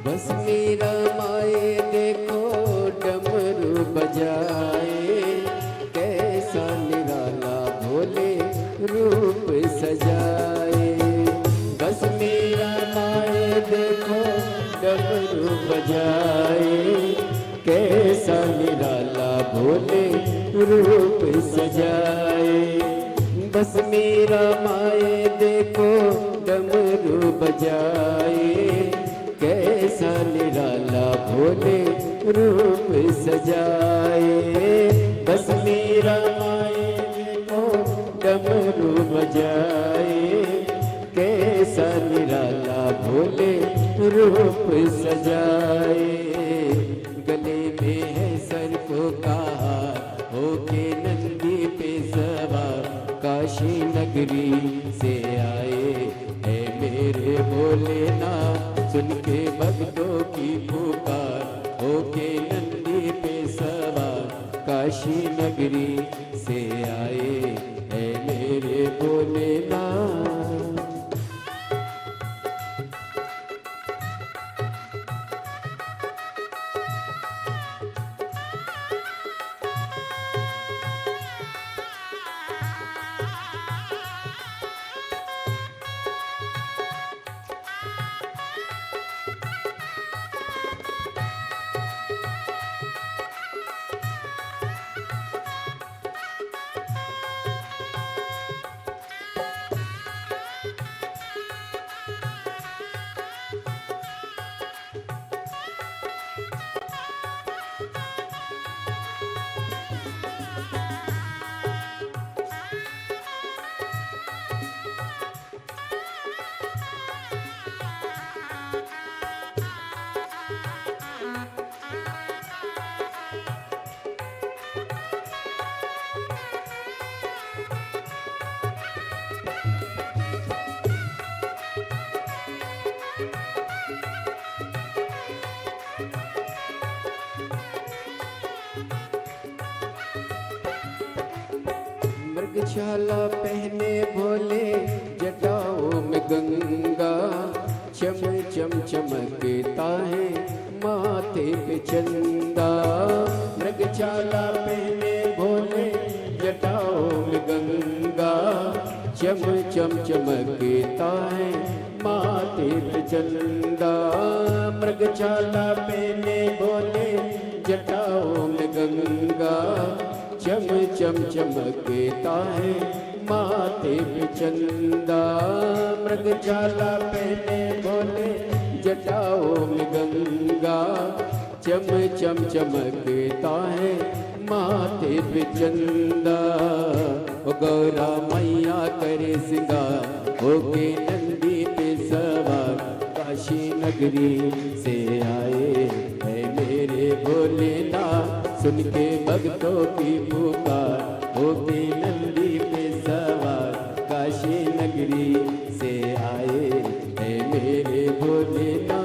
बस मेरा माए देखो डमरू बजाए, कैसा निराला भोले रूप सजाए। बस मेरा माए देखो डमरू बजाए, कैसा निराला भोले रूप सजाए। बस मेरा माए देखो डमरू बजाए, कैसा निराला भोले रूप सजाए। बस मेरा माए देखो डमरू बजाए, कैसा निराला भोले रूप सजाए। गले में है सर्प का हार, होके नंदी पे सवार, काशी नगरी से आए है मेरे भोलेनाथ, सुन के भक्तों की पुकार। होके नंदी पे सवार, काशी नगरी से आए है मेरे भोलेनाथ। मृगशाला पहने भोले जटाओं में गंगा, चम चम चमकता है माथे पे चंदा। मृगशाला पहने भोले जटाओं में गंगा, चम चम चमकता है माथे पे चंदा। मृगशाला पहने भोले जटाओं में गंगा, चम चम चमकता है माथे पे चंदा। मृगशाला पहने भोले जटाओं में गंगा, चम चम चमकता है माथे पे चंदा। ओ गौरा मैया करे सिंगार होके नंदी पे सवार, काशी नगरी से आए है मेरे भोलेनाथ। सुन के भक्तों की पुकार होके नंदी पे सवार, काशी नगरी से आए है मेरे भोलेनाथ।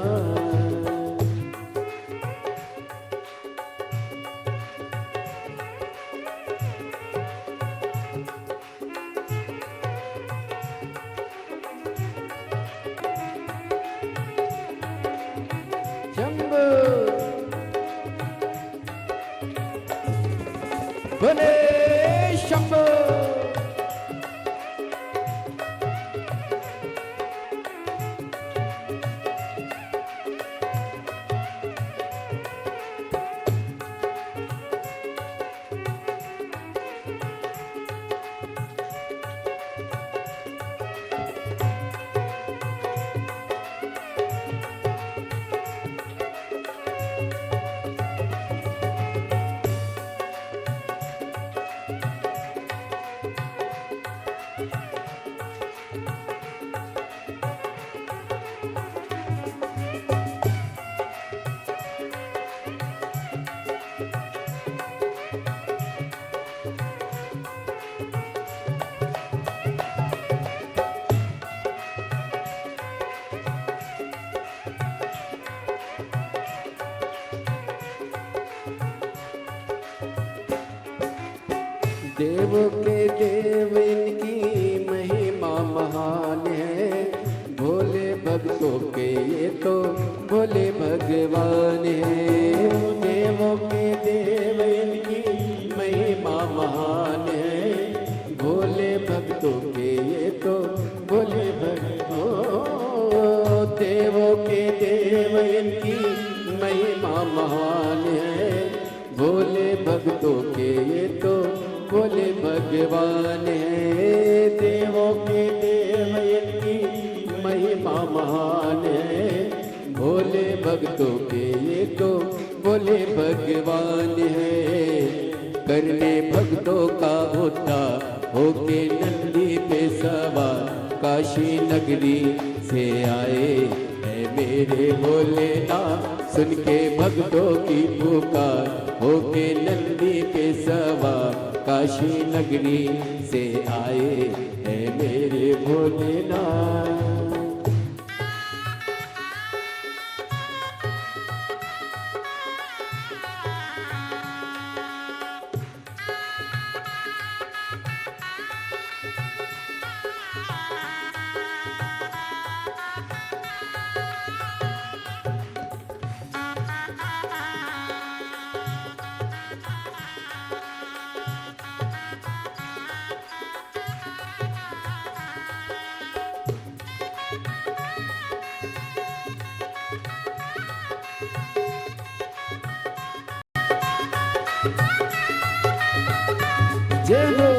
भोले शंभो। देवों के देव इनकी महिमा महान है, भोले भक्तों के ये तो भोले भगवान है। देवों के देव इनकी महिमा महान है, भोले भक्तों के ये तो भोले भगवान। देवों के देव इनकी महिमा महान है, भोले भक्तों के ये तो भोले भगवान है। देवों के देव इनकी महिमा महान है, भोले भक्तों के ये तो भोले भगवान है। करने भक्तों का उद्धार होके नंदी पे सवार, काशी नगरी से आए है मेरे भोलेनाथ। सुन के भक्तों की पुकार होके नंदी पे सवार, काशी नगरी से आए है मेरे भोलेनाथ। जय हो।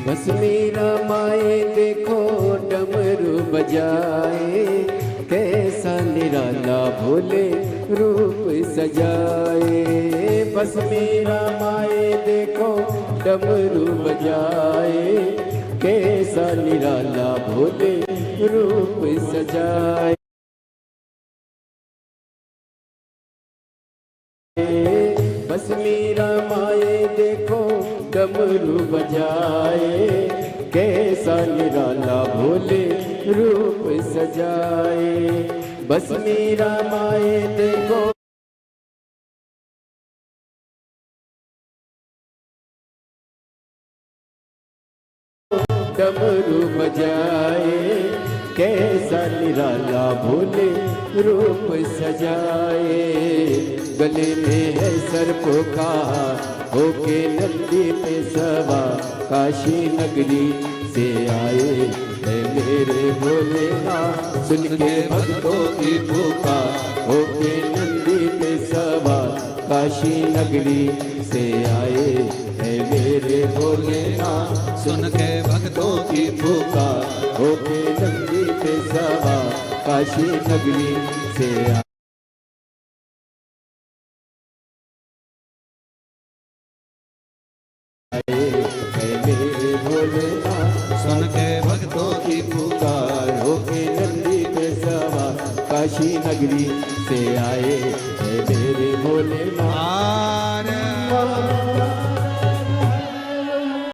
बस मेरा माए देखो डमरू बजाए, कैसा निराला निराला भोले रूप सजाए। बस मेरा माए देखो डमरू बजाए, कैसा निराला भोले रूप सजाए। बस मेरा माए देखो डमरू बजाए, कैसा निराला भोले रूप सजाए। बस मेरा माए देखो डमरू बजाए, कैसा निराला भोले रूप सजाए। गले में है सर्पों का होके नंदी पे सवा, काशी नगरी से आए है मेरे भोलेनाथ। सुन के भक्तों की पुकार होके नंदी पे सवा, काशी नगरी से आए है मेरे भोलेनाथ। सुन के भक्तों की पुकार होके नंदी पे सवा, काशी नगरी से आए मेरे भोलेनाथ। सुन के भक्तों की पुकार होके नंदी पे सवा, काशी नगरी से आए